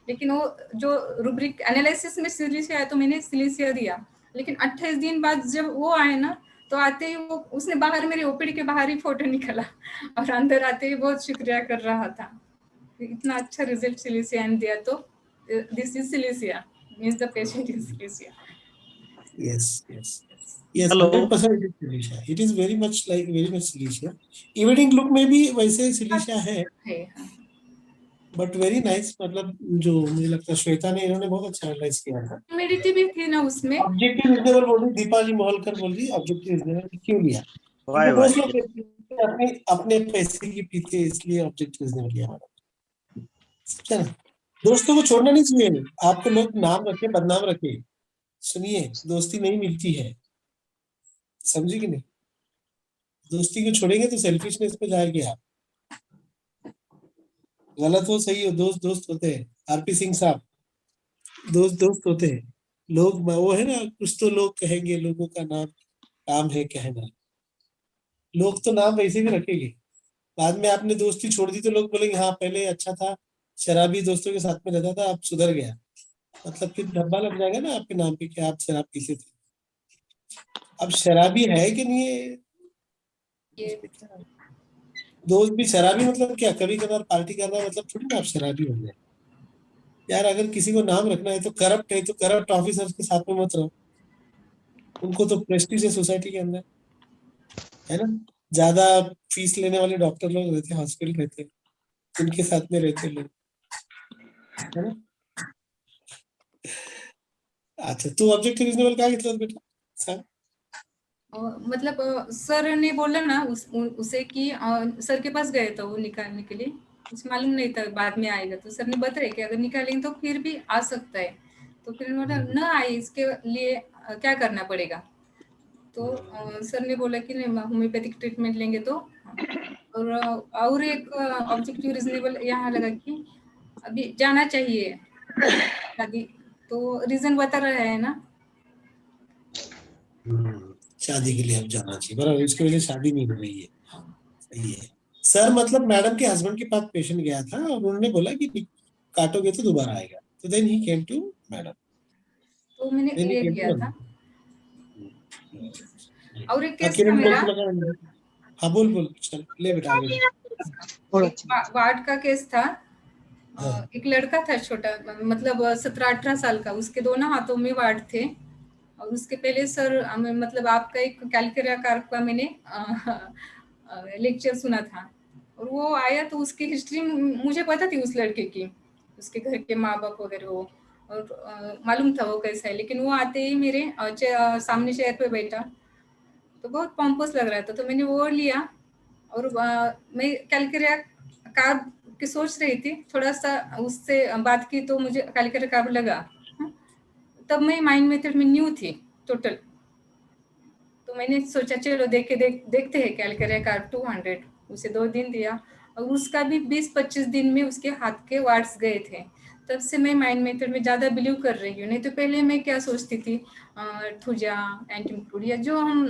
लेकिन वो जो रुब्रिक एनालिसिस में सिलिसिया आया तो मैंने सिलिसिया दिया. लेकिन 28 दिन बाद जब वो आए ना, तो आते ही वो उसने बाहर मेरे ओपीडी के बाहर ही फोटो निकाला, और अंदर आते ही बहुत शुक्रिया कर रहा था. इतना अच्छा रिजल्ट सिलिसिया ने दिया. तो this is silicea, means the patient is silicea. Yes. 100% it is Silicea. It is very much Silicea. Evening look में भी वैसे Silicea है. बट वेरी नाइस, मतलब जो मुझे लगता है श्वेता ने, इन्होंने बहुत अच्छा एनालाइज किया था। ह्यूमिडिटी भी थी ना उसमें। ऑब्जेक्टिव रीजनेबल बोल रही दीपाली मोहलकर, बोल रही ऑब्जेक्टिव रीजनेबल क्यों लिया, वाह क्योंकि वाह दोस्त लोग अपने अपने पैसे की पीते हैं, इसलिए ऑब्जेक्टिव रीजनेबल लिया हमारा। समझा ना? दोस्तों को छोड़ना नहीं चाहिए, आपको लोग नाम रखे, बदनाम रखे। सुनिए, दोस्ती नहीं मिलती है, समझी कि नहीं? दोस्ती को छोड़ेंगे तो सेल्फिशनेस पे जाएंगे आप। गलत हो सही हो, दोस्त दोस्त होते हैं। आरपी सिंह साहब, दोस्त दोस्त होते हैं। लोग वो है ना, कुछ तो लोग कहेंगे, लोगों का नाम काम है कहना। लोग तो नाम वैसे भी रखेंगे, बाद में आपने दोस्ती छोड़ दी तो लोग बोलेंगे हाँ पहले अच्छा था, शराबी दोस्तों के साथ में रहता था, अब सुधर गया। मतलब फिर धब्बा लग जाएगा ना आपके नाम पे कि आप शराब पीते थे। अब शराबी है कि नहीं है, दोस्त भी शराबी मतलब क्या, कभी कभार पार्टी करना मतलब थोड़ी ना आप शराबी हो गए यार। अगर किसी को नाम रखना है तो करप्ट ऑफिसर्स के साथ में मत रहो, उनको तो प्रेस्टीज है सोसाइटी के अंदर, है ना। ज्यादा फीस लेने वाले डॉक्टर लोग रहते, हॉस्पिटल रहते, उनके साथ में रहते लोग, है ना। अच्छा, तू ऑब्जेक्टिव रीजनेबल काय घेतलं बेटा, सांग. मतलब सर ने बोला ना उसे कि सर के पास गए थे वो निकालने के लिए, उसे मालूम नहीं था बाद में आएगा, तो सर ने बताया कि अगर निकालेंगे तो फिर भी आ सकता है। तो फिर बोला न आए इसके लिए क्या करना पड़ेगा। तो सर ने बोला कि नहीं होम्योपैथिक ट्रीटमेंट लेंगे तो। और एक ऑब्जेक्टिव रीजनेबल यहाँ लगा कि अभी जाना चाहिए शादी, तो रीजन बता रहा है ना। शादी के लिए अब जाना चाहिए, बराबर, इसकी वजह से शादी नहीं हो रही है। सही है सर, मतलब मैडम के हस्बैंड के पास पेशेंट गया था और उन्होंने बोला कि काटोगे तो दोबारा आएगा, तो then he came to madam, तो मैंने देन ही ये केम किया टू। था। और एक केस था किरण बोल मेरा, लगा, हाँ बोल बोल, चल ले बेटा आगे बोल। वार्ड का केस था। हाँ। एक लड़का था छोटा, मतलब 17-18 साल का, उसके दोनों हाथों में वार्ड थे। और उसके पहले सर मतलब आपका एक कैलकेरिया कार्प का मैंने लेक्चर सुना था, और वो आया तो उसकी हिस्ट्री मुझे पता थी उस लड़के की, उसके घर के माँ बाप वगैरह वो, और मालूम था वो कैसा है। लेकिन वो आते ही मेरे सामने चेयर पे बैठा तो बहुत पॉम्पस लग रहा था, तो मैंने वो लिया और मैं कैलकेरिया कार्ब की सोच रही थी, थोड़ा सा उससे बात की तो मुझे कैलकेरिया कार्ब लगा। तब मैं माइंड मेथड में न्यू थी टोटल, तो मैंने सोचा चलो देखते हैं कैलकेरिया कार्ब 200, उसे 2 दिन दिया और उसका भी 20-25 दिन में उसके हाथ के वार्ड्स गए थे। तब से मैं माइंड मेथड में ज़्यादा बिलीव कर रही हूँ, नहीं तो पहले मैं क्या सोचती थी थुजा एंटीमिक्रोडिया जो हम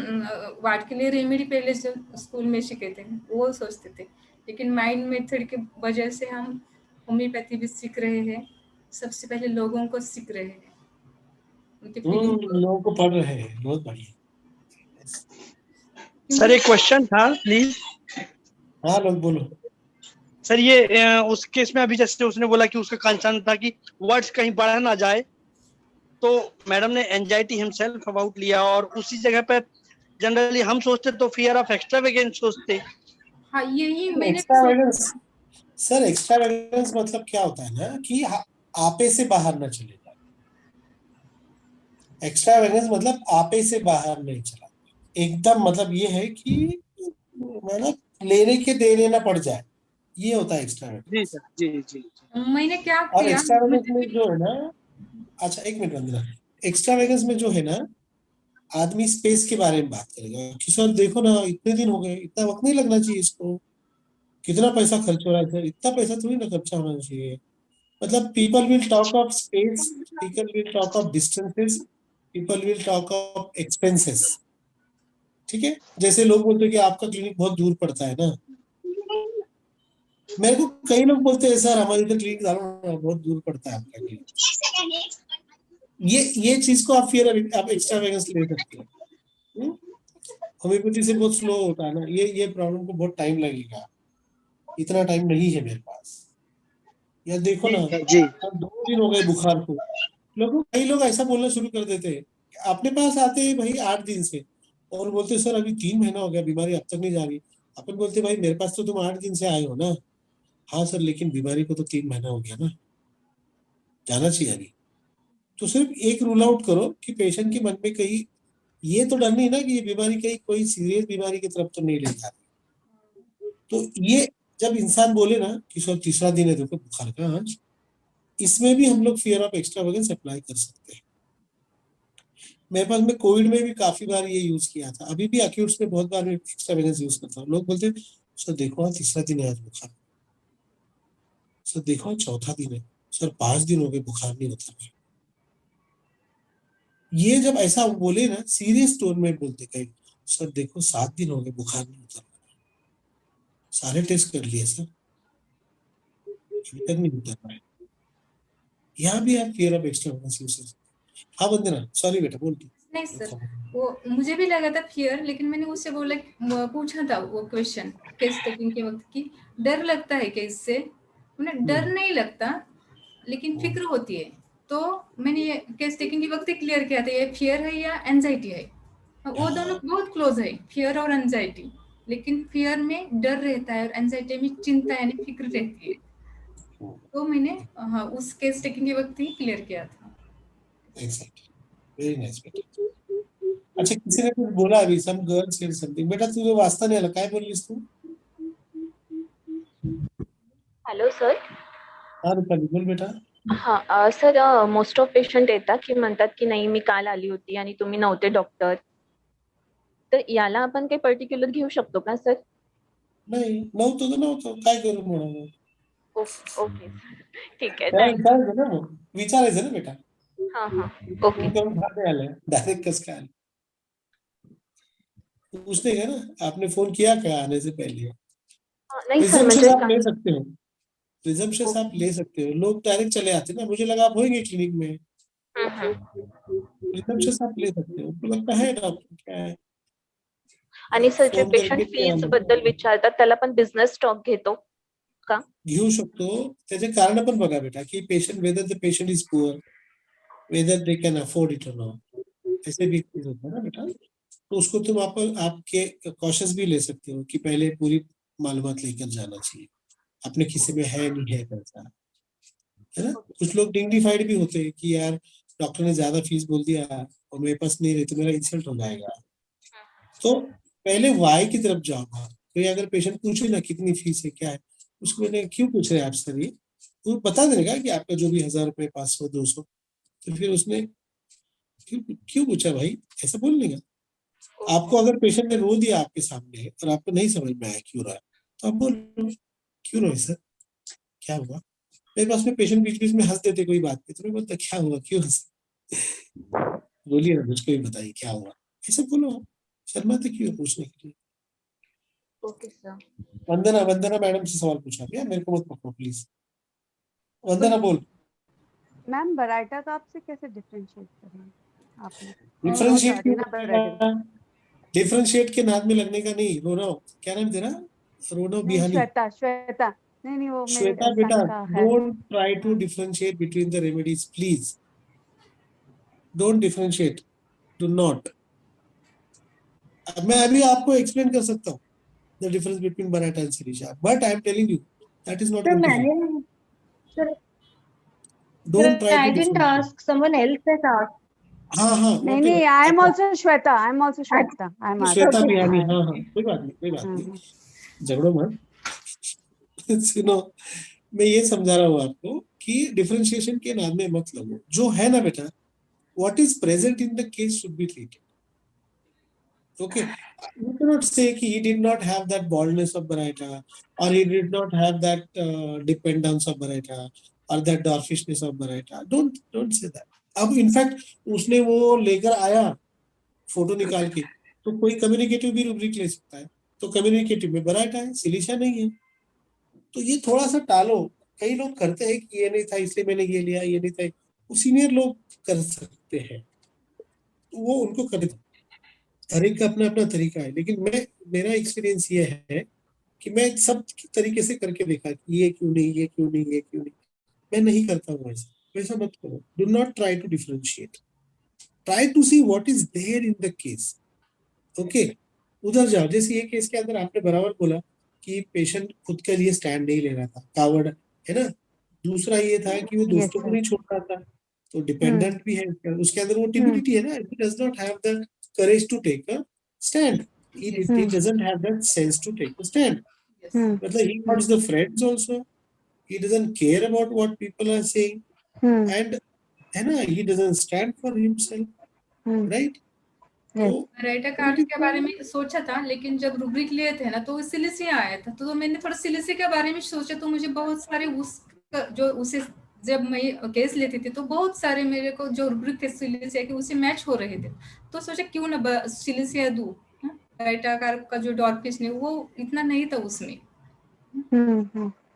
वार्ड के लिए रेमेडी पहले जो स्कूल में सीखे थे वो सोचते थे। लेकिन माइंड मेथड के वजह से हम होम्योपैथी भी सीख रहे हैं, सबसे पहले लोगों को सीख रहे हैं, उनके फीलिंग को। लोगों को पढ़ रहे हैं, बहुत बढ़िया। सर एक क्वेश्चन था प्लीज। हाँ लोग बोलो सर। ये उस केस में अभी जैसे उसने बोला कि उसका कंसर्न था कि वर्ड्स कहीं बढ़ा ना जाए, तो मैडम ने एंजाइटी हिमसेल्फ अबाउट लिया, और उसी जगह पे जनरली हम सोचते तो फियर ऑफ एक्स्ट्रावेगेंस सोचते। हाँ यही मैंने एक्स्ट्रावेगेंस, सर एक्स्ट्रावेगेंस मतलब क्या होता है ना कि आपे से बाहर ना चले जाए। एक्स्ट्रावेगेंस मतलब आपे से बाहर नहीं चला एकदम, मतलब ये है कि मतलब लेने के देने ना पड़ जाए, ये होता है एक्स्ट्रावेगेंस। जी सर, जी जी। मैंने क्या और किया, एक्स्ट्रावेगेंस में जो है ना, अच्छा एक मिनट वंदना, एक्स्ट्रावेगेंस में जो है ना आदमी स्पेस के बारे में बात करेगा कि सर देखो ना इतने दिन हो गए, इतना वक्त नहीं लगना चाहिए इसको, कितना पैसा खर्च हो रहा है सर, इतना पैसा थोड़ी ना खर्चा होना चाहिए। मतलब people will talk of space, people will talk of distances, people will talk of expenses. ठीक है, जैसे लोग बोलते हैं कि आपका क्लिनिक बहुत दूर पड़ता है ना, मेरे को कई लोग बोलते हैं सर हमारे इधर क्लिनिक बहुत दूर पड़ता है आपका क्लिनिक। ये चीज को आप फिर आप एक्स्ट्रावेगेंस ले सकते हो। होम्योपैथी से बहुत स्लो होता है ना, ये प्रॉब्लम को बहुत टाइम लगेगा, इतना टाइम नहीं है मेरे पास। या देखो ना जी 2 दिन हो गए बुखार को, कई लोग ऐसा बोलना शुरू कर देते हैं, अपने पास आते हैं भाई 8 दिन से और बोलते सर अभी 3 महीना हो गया बीमारी अब तक नहीं जा रही। अपन बोलते भाई मेरे पास तो तुम 8 दिन से आए हो ना, हाँ सर, लेकिन बीमारी को तो 3 महीना हो गया ना, जाना चाहिए अभी। तो सिर्फ एक रूल आउट करो कि पेशेंट के मन में कहीं ये तो डर नहीं ना कि ये बीमारी कहीं कोई सीरियस बीमारी की तरफ तो नहीं ले जा रही। तो ये जब इंसान बोले ना कि सर तीसरा दिन है देखो बुखार का आज, इसमें भी हम लोग फियर ऑफ एक्स्ट्रावेगेंस अप्लाई कर सकते हैं। मेरे पास में कोविड में भी काफी बार ये यूज किया था, अभी भी अक्यूट्स में बहुत बार एक्स्ट्रावेगेंस यूज करता हूँ। लोग बोलते हैं सर देखो आज तीसरा दिन है आज बुखार, सर देखो आज चौथा दिन है, सर 5 दिन हो गए बुखार नहीं उतर रहा। ये जब ऐसा बोले ना सीरियस टोन में बोलते कहीं, सर देखो 7 दिन हो गए बुखार नहीं उतर रहा, सारे टेस्ट कर लिए सर अभी तक नहीं उतर रहा है। यहाँ भी आप फियर ऑफ एक्स्ट्रावेगेंस यूज कर सकते हैं। हाँ वंदना, सॉरी बेटा बोल। नहीं सर, वो मुझे भी लगा था फियर, लेकिन मैंने उससे बोला, पूछा था वो क्वेश्चन केस टेकिंग के वक्त की डर लगता है क्या इससे, उन्हें डर नहीं लगता लेकिन फिक्र होती है। तो मैंने ये केस टेकिंग के वक्त ही क्लियर किया था ये फियर है या एंजाइटी है। वो दोनों बहुत क्लोज है, फियर और एंजाइटी, लेकिन फियर में डर रहता है और एंजाइटी में चिंता यानी फिक्र रहती है। तो मैंने हाँ उस केस टेकिंग के वक्त ही क्लियर किया था। वेरी नाइस बेटा। अच्छा किसी ने कुछ बोला अभी, सम गर्ल सेड समथिंग। बेटा तुझे वाचता नाही आलं, काय बोललीस तू? Hello sir. हा रुपाली बोल बेटा. हा सर, मोस्ट ऑफ पेशंट येतात की म्हणतात की नाही मी काल आली होती आणि तुम्ही नव्हते डॉक्टर, तर याला आपण काही पर्टिक्युलर घेऊ शकतो का सर? नाही नव्हतं तर नव्हतं, काय करू म्हणून. ओके ठीक आहे. विचारायचं ना मग, विचारायचं ना बेटा. हाँ हाँ ओके. डायरेक्ट कस का पूछने का ना, आपने फोन किया क्या आने से पहले? नहीं सर मुझे आप ले सकते हो, रिजम्पशन आप ले सकते हो। लोग डायरेक्ट चले आते ना, मुझे लगा आप होंगे क्लिनिक में। रिजम्पशन आप ले सकते हो, तो लगता है डॉक्टर क्या है। आणि सर जे पेशंट फीज बद्दल विचारतात त्याला पण बिझनेस स्टॉक घेतो का? घेऊ शकतो, त्याचे कारण पण बघा बेटा की patient whether the patient is poor, whether they can afford it और नॉट, ऐसे भी चीज होता है ना बेटा। तो उसको तुम आपके कॉशस भी ले सकते हो कि पहले पूरी मालूमात लेकर जाना चाहिए, अपने किसी में है नहीं है पैसा, है ना। कुछ लोग डिग्निफाइड भी होते हैं कि यार डॉक्टर ने ज्यादा फीस बोल दिया और मेरे पास नहीं रही तो मेरा इंसल्ट हो जाएगा। तो पहले वाई की तरफ जाओ। तो अगर पेशेंट पूछे ना कितनी फीस है क्या है, उसको मैंने क्यों पूछ रहे हैं आप सर, ये वो बता देगा कि आपका जो भी 1000 रुपए 500 200, तो फिर उसने क्यों पूछा भाई, ऐसा बोलने का। आपको अगर पेशेंट ने रो दिया आपके सामने और आपको नहीं समझ में आया क्यों रहा है, तो आप बोलो क्यों रोए सर, क्या हुआ। मेरे पास में पेशेंट बीच बीच में हंस देते कोई बात पे, तो मैं बोलता क्या हुआ क्यों हंसे, बोलिए ना मुझको भी बताइए क्या हुआ, ऐसा बोलो। शर्माते क्यों पूछने के लिए। Okay sir. वंदना मैडम से सवाल पूछा क्या, मेरे को मत पकड़ो प्लीज। वंदना बोल। मैम बराइटा का आपसे कैसे डिफरेंशिएट करें आपने? डिफरेंशिएट के नाम में लगने का नहीं। रोनो, क्या नाम तेरा? रोनो बिहानी। श्वेता नहीं वो श्वेता बेटा, don't try to differentiate between the remedies please, don't differentiate, do not. मैं अभी आपको एक्सप्लेन कर सकता हूँ the difference between Baraita and Sirisha, but I am telling you that is not going to happen. Don't try I to didn't ask, someone else has asked. हाँ नहीं I am also Shweta, I am also Shweta, I am Shweta भी आनी। हाँ कोई बात नहीं झगड़ो मत। सुनो मैं ये समझा रहा हूँ आपको कि डिफरेंशिएशन के नाम में मत लगो, जो है ना बेटा what is present in the case should be treated. Okay, you cannot say कि he did not have that baldness of Baraita or he did not have that dependence of Baraita or that dwarfishness of Baraita. Don't say that. अब in fact उसने वो लेकर आया photo निकाल के, तो कोई कम्युनिकेटिव भी रूब्रिक ले सकता है, तो कम्युनिकेटिव में Baraita है, सिलिशा नहीं है। तो ये थोड़ा सा टालो। कई लोग करते हैं कि ये नहीं था इसलिए मैंने ये लिया, ये नहीं था, वो सीनियर लोग कर सकते हैं, वो उनको कर, हर एक का अपना अपना तरीका है। लेकिन मेरा एक्सपीरियंस ये है कि मैं सब तरीके से करके देखा कि ये क्यों नहीं, ये क्यों नहीं, ये क्यों नहीं। मैं नहीं करता हूँ ऐसा, वैसा मत करो। Do not try to differentiate, try to see what is there in the case. Okay, उधर जाओ। जैसे ये केस के अंदर आपने बराबर बोला कि पेशेंट खुद के लिए स्टैंड नहीं ले रहा था, कावर्ड है ना। दूसरा ये था कि वो दोस्तों को नहीं छोड़ रहा था, तो डिपेंडेंट भी है, उसके अंदर वो टिबिलिटी है ना, he does not have the courage to take a stand, he doesn't have that sense to take a stand. मतलब he wants the friends also, he doesn't care about what people are saying, and है ना, he doesn't stand for himself, right? Writer card के बारे में सोचा था, लेकिन जब रूब्रिक लिए थे ना तो सिलिसिया आया था, तो मैंने थोड़ा सिलिसिया के बारे में सोचा, तो मुझे बहुत सारे जो उसे जब मैं केस लेती थी तो बहुत सारे मेरे को जो रूब्रिक थे सिलिसिया के उसे मैच हो रहे थे, तो सोचा क्यों ना सिलिसिया दूं। राइटर कार्ड का जो डॉर्फिश ने वो इतना नहीं था उसमें,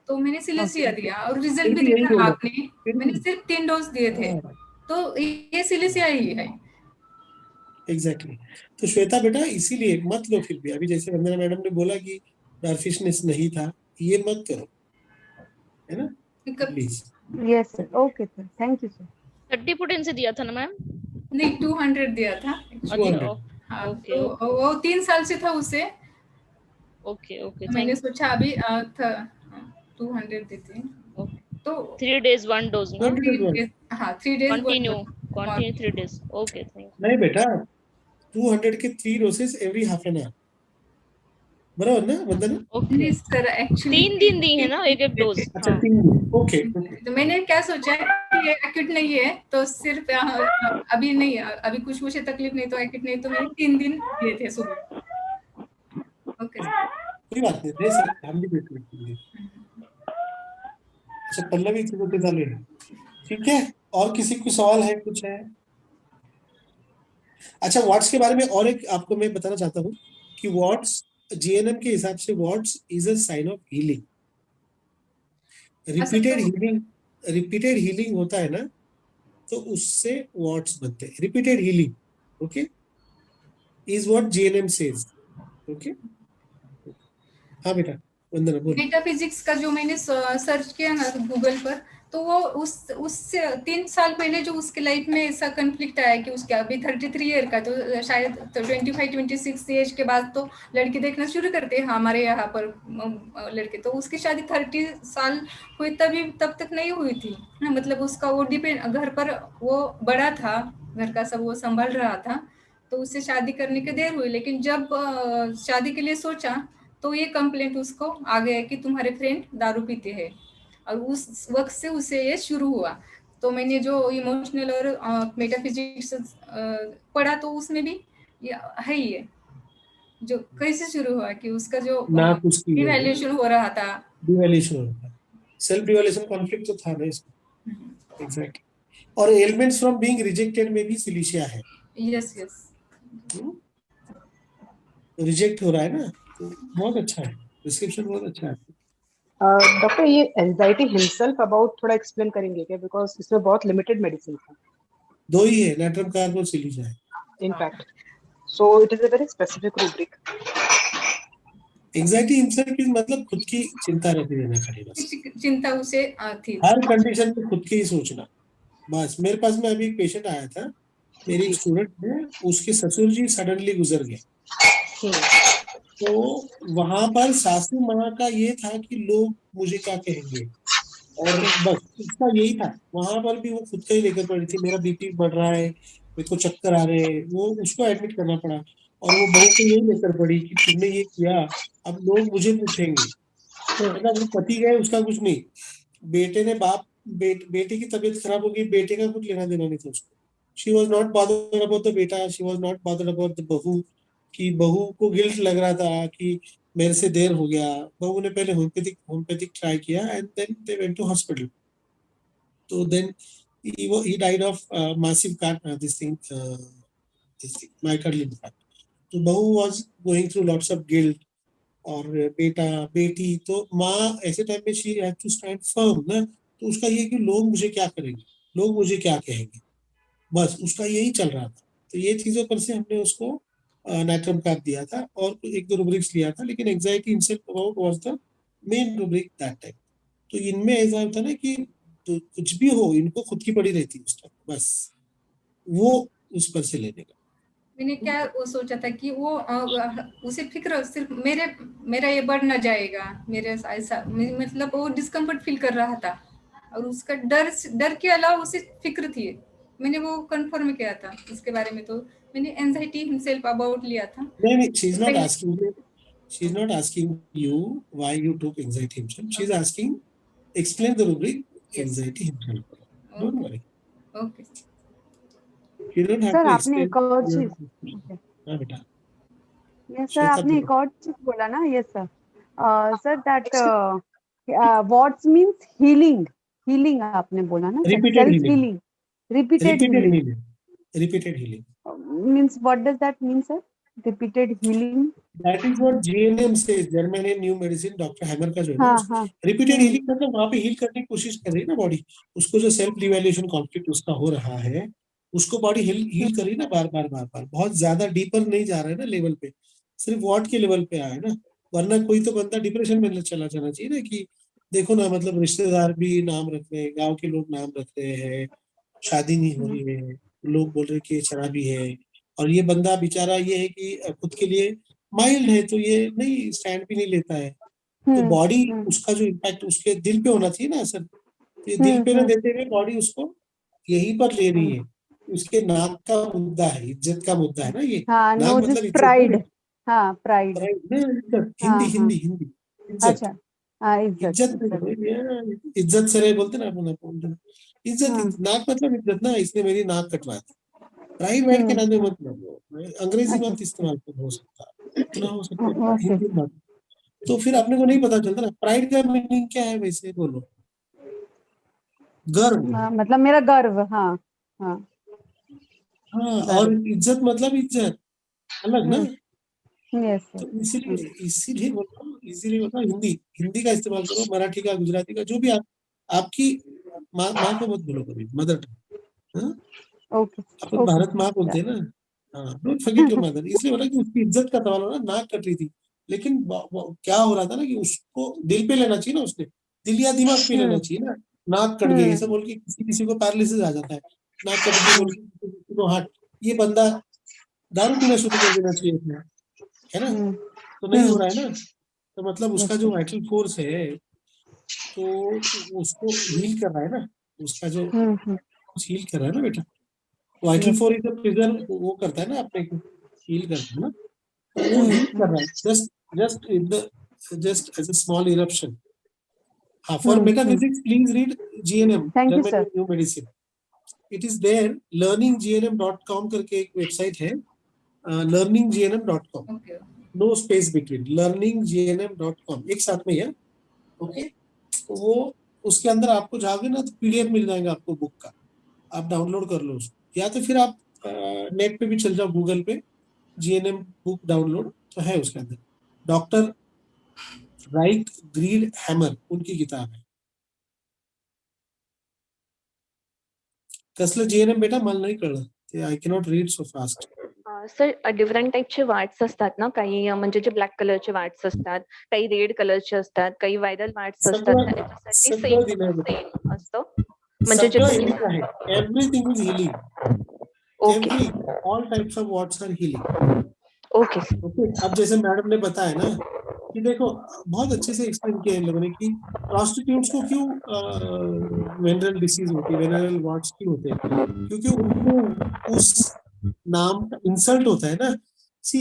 तो मैंने सिलिसिया दिया और रिजल्ट भी देखा आपने, मैंने सिर्फ 3 डोज दिए थे, तो ये सिलिसिया ही है। एग्जैक्टली तो श्वेता बेटा इसीलिए मत लो फिर भी, अभी जैसे वंदना मैडम ने बोला कि डॉर्फिशनेस नहीं था, ये मत करो, है ना, please. Yes sir, okay sir, thank you sir. 30 potency दिया था ना मैम? नहीं 200 दिया था। हाँ, तो वो 3 साल से था उसे। ओके ओके, मैंने सोचा अभी 200 देते हैं, तो 3 days 1 dose ना? हाँ 3 days continue 3 days, okay thank you. नहीं बेटा 200 के 3 doses every half an hour, बराबर ना वंदना? ओके सर, एक्चुअली 3 दिन दी है ना एक डोज। अच्छा 3 दिन, ओके। तो मैंने क्या सोचा है कि ये एक्यूट नहीं है, तो सिर्फ अभी नहीं, अभी कुछ मुझे तकलीफ नहीं, तो एक्यूट नहीं, तो मैंने 3 दिन दिए थे सुबह। ओके कोई बात नहीं, दे सकते हम भी दे सकते हैं। अच्छा पल्लवी की डाले, ठीक है, और किसी को सवाल है, कुछ है? अच्छा वाट्स के बारे में और एक आपको मैं बताना चाहता हूँ कि वाट्स जीएनएम के हिसाब से warts is a sign of healing. Repeated healing होता है ना, तो उससे वाट्स बनते हैं, repeated healing, okay, is what GNM says, okay. हाँ बेटा वंदना बोलो। मेटाफिजिक्स का जो मैंने सर्च किया ना गूगल पर, तो वो उससे 3 साल पहले जो उसके लाइफ में ऐसा कन्फ्लिक्ट आया कि उसके अभी 33 ईयर का, तो शायद तो 25-26 एज के बाद तो लड़की देखना शुरू करते हैं हमारे यहाँ पर लड़के, तो उसकी शादी 30 साल हुई तब तक नहीं हुई थी ना, मतलब उसका वो डिपेंड घर पर वो बड़ा था, घर का सब वो संभाल रहा था, तो उससे शादी करने की देर हुई, लेकिन जब शादी के लिए सोचा तो ये कंप्लेंट उसको आ गया कि तुम्हारे फ्रेंड दारू पीते हैं, और उस वक्त से उसे ये शुरू हुआ। तो मैंने जो इमोशनल और मेटाफिजिक्स पढ़ा, तो उसमें भी है ये जो कैसे शुरू हुआ कि उसका जो डिवैल्यूएशन हो रहा था, सेल्फ डिवैल्यूएशन कॉन्फ्लिक्ट तो था ना इसमें, एग्जैक्टली। और एलिमेंट्स फ्रॉम बीइंग रिजेक्टेड में भी सिलिशिया है। यस रिजेक्ट हो रहा है ना, तो बहुत अच्छा है, डिस्क्रिप्शन बहुत अच्छा है। डॉक्टर ये एंजाइटी हिमसेल्फ अबाउट थोड़ा एक्सप्लेन करेंगे क्या, बिकॉज इसमें बहुत लिमिटेड मेडिसिन है। 2 ही है, नाइट्रम कार्ब और सिलिशिया है in fact, so it is a very specific rubric. Anxiety himself की मतलब खुद की चिंता रहती है ना, खाली बस चिंता उसे थी, हर कंडीशन में खुद की ही सोचना बस। मेरे पास में अभी एक पेशेंट आया था, मेरी स्टूडेंट है, उसके ससुर जी सडनली गुजर गए, तो वहां पर सासू माँ का ये था कि लोग मुझे क्या कहेंगे, और बस उसका यही था। वहां पर भी वो खुद का ही लेकर पड़ी थी, मेरा बीपी बढ़ रहा है, मेरे को चक्कर आ रहे हैं, वो उसको एडमिट करना पड़ा, और वो बहू को यही लेकर पड़ी कि तुमने ये किया, अब लोग मुझे पूछेंगे, मतलब वो पति गए उसका कुछ नहीं, बेटे ने बेटे की तबीयत खराब हो गई, बेटे का कुछ लेना देना नहीं था उसको। She was not bothered about the बेटा, she was not bothered about the बहू, कि बहू को गिल्ट लग रहा था कि मेरे से देर हो गया। बहू ने पहले होम्योपैथिक ट्राई किया and then they went to hospital, तो then he died of massive myocardial infarct। तो बहू was going through lots of guilt, और बेटा बेटी, तो माँ ऐसे टाइम में she had to stand firm ना, तो उसका ये कि लोग मुझे क्या करेंगे, लोग मुझे क्या कहेंगे, बस उसका यही चल रहा था। तो ये चीजों पर से हमने उसको नाइट्रम कार्ब दिया था और 1-2 रूब्रिक्स लिया था, लेकिन anxiety himself about was the main rubric that time. तो इनमें ऐसा होता ना कि तो कुछ भी हो, इनको खुद की पड़ी रहती है उस टाइम, बस वो उस पर से लेने का। मैंने क्या वो सोचा था कि वो उसे फिक्र सिर्फ मेरा ये बढ़ ना जाएगा, मेरे ऐसा मतलब वो डिस्कम्फर्ट फील कर रहा था और उसका डर के अलावा उसे फिक्र थी। मैंने वो कंफर्म किया था उसके बारे में, तो मैंने एंजाइटी हिमसेल्फ अबाउट लिया था। नहीं, she is not asking you. She is not asking you why you took anxiety himself. She is asking, explain the rubric anxiety himself. Don't worry. Okay. You don't have sir to आपने explain. एक और चीज, हाँ बेटा. Yes sir Shweta आपने एक बोलो. और चीज बोला ना, yes sir, sir that what's means healing आपने बोला ना sir, Repeated self healing. Healing, repeated Repeated healing healing. Repeated healing. means what does that mean sir, repeated healing? That is what GNM says, German and New Medicine, Dr. Hammer का जो है ना, हाँ repeated healing मतलब वहाँ पे heal करने की कोशिश कर रही है ना बॉडी, उसको जो सेल्फ रिवैल्यूएशन कॉन्फ्लिक्ट उसका हो रहा है, उसको बॉडी हील कर रही है ना बार बार, बहुत ज्यादा डीपर नहीं जा रहा है ना लेवल पे, सिर्फ वॉट के लेवल पे आया है ना, वरना कोई तो बंदा डिप्रेशन में चला जाना चाहिए ना, कि देखो ना मतलब रिश्तेदार भी नाम रख रहे हैं, गाँव के लोग नाम रख रहे हैं, शादी नहीं हो रही है, लोग बोल रहे कि ये शराबी है, और ये बंदा बेचारा ये है कि खुद के लिए माइल्ड है तो ये नहीं स्टैंड भी नहीं लेता है, तो बॉडी उसका जो इम्पैक्ट उसके दिल पे होना चाहिए ना असर, तो ये दिल पे ना देते हुए बॉडी उसको यहीं पर ले रही है, उसके नाक का मुद्दा है, इज्जत का मुद्दा है ना ये, हाँ, नाक नो मतलब दिस इज्जत प्राइड, हाँ प्राइड, इज्जत, हाँ हिंदी इज्जत, अच्छा, हाँ इज्जत, इज्जत से रहे बोलते ना अपन, इज्जत, नाक मतलब इज्जत ना, इसने मेरी नाक कटवा दी, प्राइड वाइड के नाम में मत लो, अंग्रेजी मत इस्तेमाल कर, हो सकता है इतना हो सकता है हिंदी मत, तो फिर अपने को नहीं पता चलता ना प्राइड का मीनिंग क्या है, वैसे बोलो गर्व, मतलब मेरा गर्व, हाँ हाँ हाँ, और इज्जत मतलब इज्जत अलग ना, यस तो इसीलिए बोलता हूँ हिंदी का इस्तेमाल करो, मराठी का, गुजराती का, जो भी आपकी माँ को मत बोलो कभी, मदर टंग, ओके, अपन भारत माँ बोलते हैं ना, हाँ, डोंट फॉरगेट योर मदर, इसलिए बोला कि उसकी इज्जत का सवाल हो ना, नाक कट रही थी, लेकिन क्या हो रहा था ना कि उसको दिल पे लेना चाहिए ना, उसने दिल या दिमाग पे लेना चाहिए ना, नाक कट गई ऐसा बोल के किसी को पैरालिसिस आ जाता है, नाक कट गई बोल के किसी को हार्ट, ये बंदा दारू पीना शुरू कर देना चाहिए अपना, है ना, तो नहीं हो रहा है ना, तो मतलब उसका जो वाइटल फोर्स है तो उसको हील कर रहा है ना, उसका जो हील कर रहा है ना बेटा, vital force is the preserve, वो करता है ना अपने को हील करता है ना, तो वो हील कर रहा है, just as a small eruption, हाँ, for metaphysics please read GNM, German new medicine, it is there, learninggnm.com करके एक वेबसाइट है, learninggnm.com, no space between, learninggnm.com एक साथ में है, ओके, तो वो उसके अंदर आपको जाओगे ना तो PDF मिल जाएगा आपको बुक का, आप डाउनलोड कर लो उसको, या तो फिर आप नेट पे भी चल जाओ, गूगल पे GNM बुक डाउनलोड तो है उसके अंदर, डॉक्टर राइट ग्रीड हैमर उनकी किताब है, कसलं GNM बेटा मला नाही कळलं, I cannot read so fast. Sir different टाईपचे वाट्स असतात ना, काही म्हणजे जे ब्लॅक कलरचे वाट्स असतात, काही रेड कलरचे असतात, काही व्हायरल वाट्स असतात, त्याच्यासाठी सेम असतं म्हणजे जे healing आहे, everything is healing, all types of warts are healing. Okay अब जैसे मैडम ने बताया ना कि देखो बहुत अच्छे से एक्सप्लेन किया इन लोगों ने कि प्रोस्टिट्यूट्स को क्यों वेनरल डिसीज होती है, वेनरल वार्ड्स क्यों होते हैं, क्योंकि उनको उस नाम का इंसल्ट होता है ना, see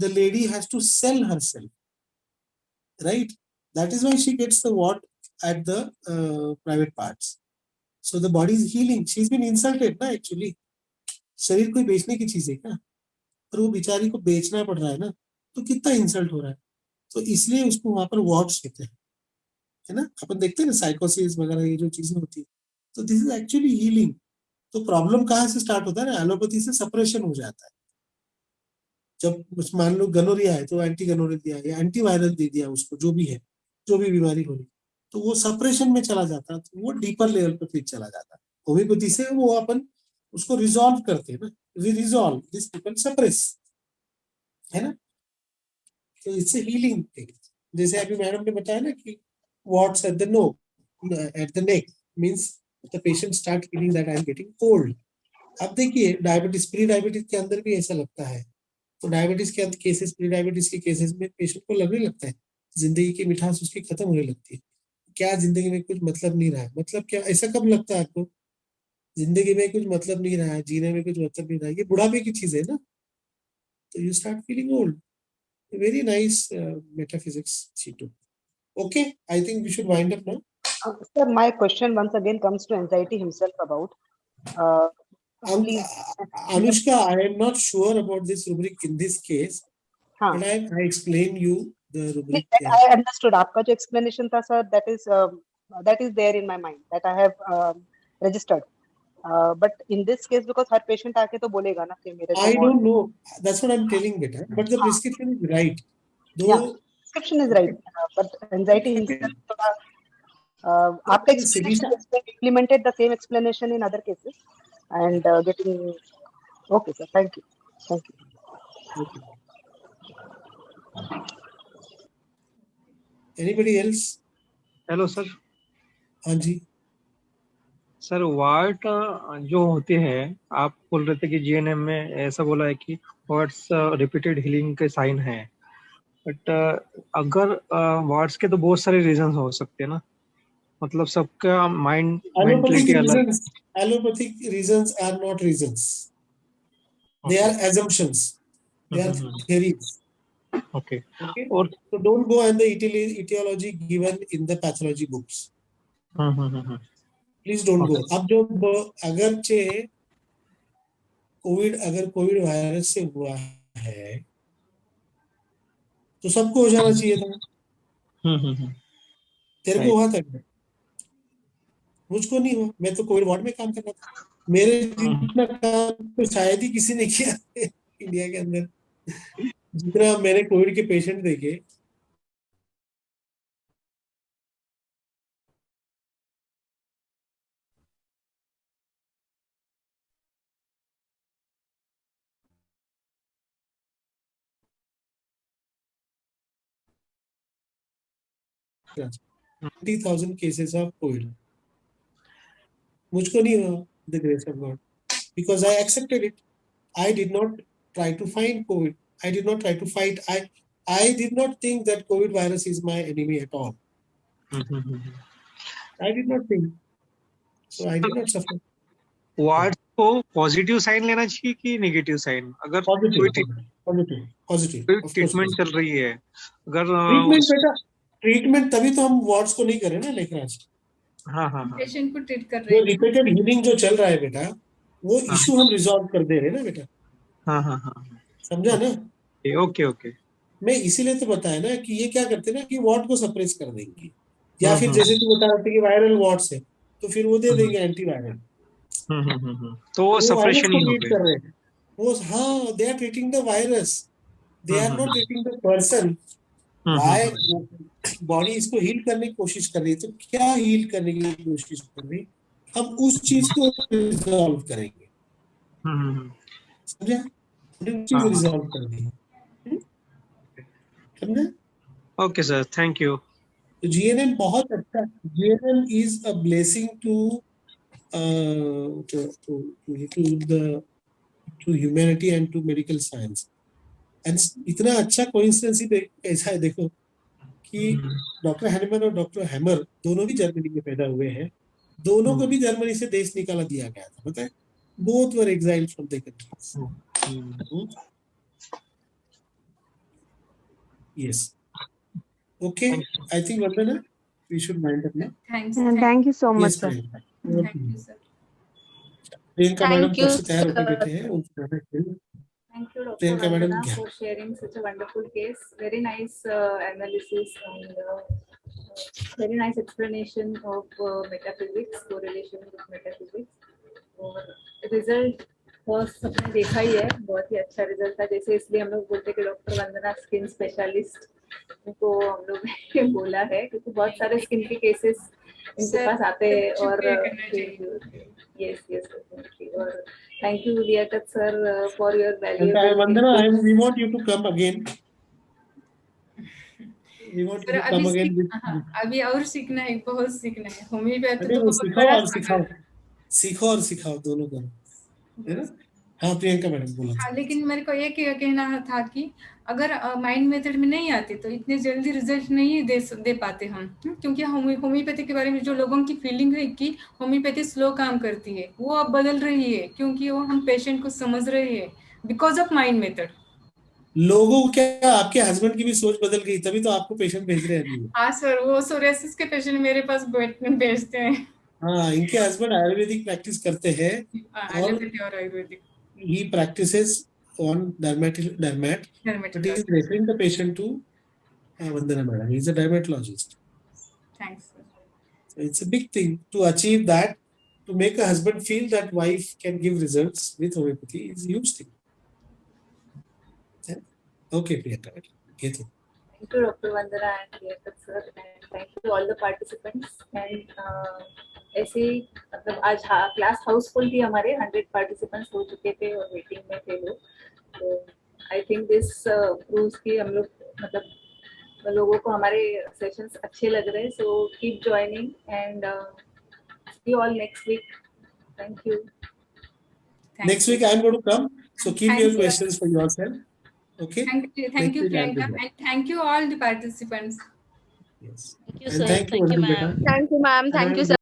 the lady has to sell herself, right, that is why she gets the wart at the private parts, so the body is healing, she is been insulted ना, एक्चुअली शरीर कोई बेचने की चीज है क्या, और वो बेचारी को बेचना पड़ रहा है ना, तो कितना इंसल्ट हो रहा है, तो इसलिए उसको वहां पर वार्ड्स कहते हैं, है ना, अपन देखते हैं ना साइकोसिस वगैरह ये जो चीजें होती है, तो दिस इज एक्चुअली हीलिंग, तो प्रॉब्लम कहाँ से स्टार्ट होता है ना, एलोपैथी से सप्रेशन हो जाता है, जब मान लो गनोरिया है तो एंटी गनोरिया दिया या एंटीवायरल दे दिया उसको, जो भी है, जो भी बीमारी हो रही, तो वो सप्रेशन में चला जाता है, तो वो डीपर लेवल पर फिर चला जाता है, होम्योपैथी से वो अपन उसको रिजॉल्व करते हैं ना, we resolve this people suppress, है ना, तो इससे हीलिंग, जैसे अभी मैडम ने बताया ना कि what's at the neck means the patient start feeling that I am getting cold, अब देखिए डायबिटीज, प्री डायबिटीज के अंदर भी ऐसा लगता है, तो डायबिटीज के अंदर केसेस, प्री डायबिटीज के केसेस में पेशेंट को लगने लगता है जिंदगी की मिठास उसकी खत्म होने लगती है, क्या जिंदगी में कुछ मतलब नहीं रहा है। मतलब क्या, ऐसा कब लगता है आपको जिंदगी में कुछ मतलब नहीं रहा है, जीने में कुछ मतलब नहीं रहा है, ये बुढ़ापे की चीज है ना, तो you start feeling old. Very nice metaphysics C2. Okay, I think we should wind up now. Sir, my question once again comes to anxiety himself about. Please. Anushka, I am not sure about this rubric in this case, but I explain you the rubric. I understood. आपका जो explanation था sir, that is there in my mind, that I have registered. But in this case, because her patient आके तो बोलेगा ना कि मेरे I don't know. That's what I'm telling beta. But the prescription is right. Though yeah, prescription is right, but anxiety himself. After implemented the same explanation in other cases and getting. Okay, sir. Thank you. Thank you. Okay. Anybody else? Hello sir. हाँ जी sir, ward जो होते हैं, आप बोल रहे थे कि GNM में ऐसा बोला है कि वर्ड्स रिपीटेड हीलिंग के साइन है, बट अगर वर्ड्स के तो बहुत सारे रीजंस हो सकते हैं ना, मतलब सबका माइंड मेंटलिटी अलग। Allopathic reasons are not reasons. They are assumptions. They are theories. Okay. Or so don't go on the etiology given in the pathology books. Please don't go. अब जो अगरचे कोविड वायरस से हुआ है तो सबको हो जाना चाहिए था। तेरे को हुआ था क्या? मुझको नहीं हुआ, मैं तो कोविड वार्ड में काम कर रहा था। मेरे जितना काम तो शायद ही किसी ने किया इंडिया के अंदर, जितना मैंने कोविड के पेशेंट देखे। $20,000 cases of COVID. मुझको नहीं हुआ, the grace of God, because I accepted it. I did not try to find COVID. I did not try to fight. I did not think that COVID virus is my enemy at all. I did not think. So I did not suffer. Ward को positive sign लेना चाहिए कि negative sign? अगर positive treatment चल रही है, अगर treatment तभी तो हम वार्ड्स को नहीं कर रहे ना लेखराज। हाँ पेशेंट को ट्रीट कर रहे हैं। रिपीटेड हीलिंग जो चल रहा है बेटा, वो इशू हम रिजॉल्व कर दे रहे हैं ना बेटा। हाँ समझा ना? ओके। मैं इसीलिए तो बताया ना कि ये क्या करते हैं ना कि वार्ड को सप्रेस कर देंगे, या फिर जैसे तू बता रहे थे कि वायरल वार्ड्स है तो फिर वो दे देंगे एंटीवायरल, तो वो सप्रेशन ही हो कर रहे हैं वो। हाँ, they are treating the virus, they are not treating the person. Body इसको हील करने की कोशिश कर रही है, तो क्या हील करने की कोशिश कर रही है, हम उस चीज को रिजॉल्व करेंगे। समझा? चीज रिजॉल्व कर दी। समझा? Okay sir, thank you. GNM बहुत अच्छा, GNM is a blessing to humanity and to medical science. And इतना अच्छा कोइंसिडेंस ही ऐसा है, देखो कि डॉक्टर हैनमन और डॉक्टर हैमर दोनों भी जर्मनी में पैदा हुए हैं, दोनों को भी जर्मनी से देश निकाला दिया गया था, पता है? Both were exiled from there countries. Yes, okay, I think Vandana we should wind up now. Thank you so much, sir. Thank you, sir. Priyanka madam Thank you, कब से तैयार होकर sir. बैठे हैं, उनसे Thank you, Dr. Priyanka madam Vandana, for sharing such a wonderful case. Very nice analysis and very nice explanation of metaphysics, correlation with metaphysics. और result बहुत सबने देखा ही है, बहुत ही अच्छा रिजल्ट था। जैसे इसलिए हम लोग बोलते हैं कि डॉक्टर वंदना स्किन स्पेशलिस्ट, उनको हम लोग ने बोला है क्योंकि बहुत सारे स्किन के केसेस इनके पास आते हैं। और यस और thank you Liyaqat sir for your valuable Vandana, we want you to come again. We want you to come again with अभी और सीखना है, बहुत सीखना है होम्योपैथी। अरे वो सिखाओ और सिखाओ, सीखो और सिखाओ, दोनों करो। है ना? हाँ प्रियंका मैडम बोला। हाँ, लेकिन मेरे को ये कहना था कि अगर माइंड मेथड में नहीं आते तो इतने जल्दी रिजल्ट नहीं दे पाते हम, क्योंकि होम्योपैथी के बारे में जो लोगों की फीलिंग है कि होम्योपैथी स्लो काम करती है, वो अब बदल रही है, क्योंकि वो हम पेशेंट को समझ रहे हैं बिकॉज ऑफ माइंड मेथड। लोगों को क्या, आपके हस्बैंड की भी सोच बदल गई, तभी तो आपको पेशेंट भेज रहे हैं अभी। हाँ सर, वो सोरियासिस के पेशेंट मेरे पास भेजते हैं। हाँ, इनके हस्बैंड आयुर्वेदिक प्रैक्टिस करते हैं और एलोपैथी और Ayurvedic. he practices on dermat, but he is referring the patient to Vandana madam. He is a dermatologist. Thanks, sir. So it's a big thing to achieve that, to make a husband feel that wife can give results with homeopathy is a huge thing. Yeah? Okay, Priyanka. Thank you, Dr. Vandana and Priyanka sir, and thank you all the participants. And ऐसे मतलब आज class Housefull थी, हमारे 100 participants हो चुके थे और waiting में थे लोग। तो आई थिंक दिस प्रूव्स कि हम लोग मतलब लोगों को हमारे सेशंस अच्छे लग रहे हैं। So keep joining and see you all next week. Thank you. Next week I am going to come, so keep your questions for yourself. Okay. Thank you, Priyanka, and thank you all the participants. Yes. Thank you, And sir. thank you, Thank you, ma'am. Thank you, ma'am. Thank you, sir.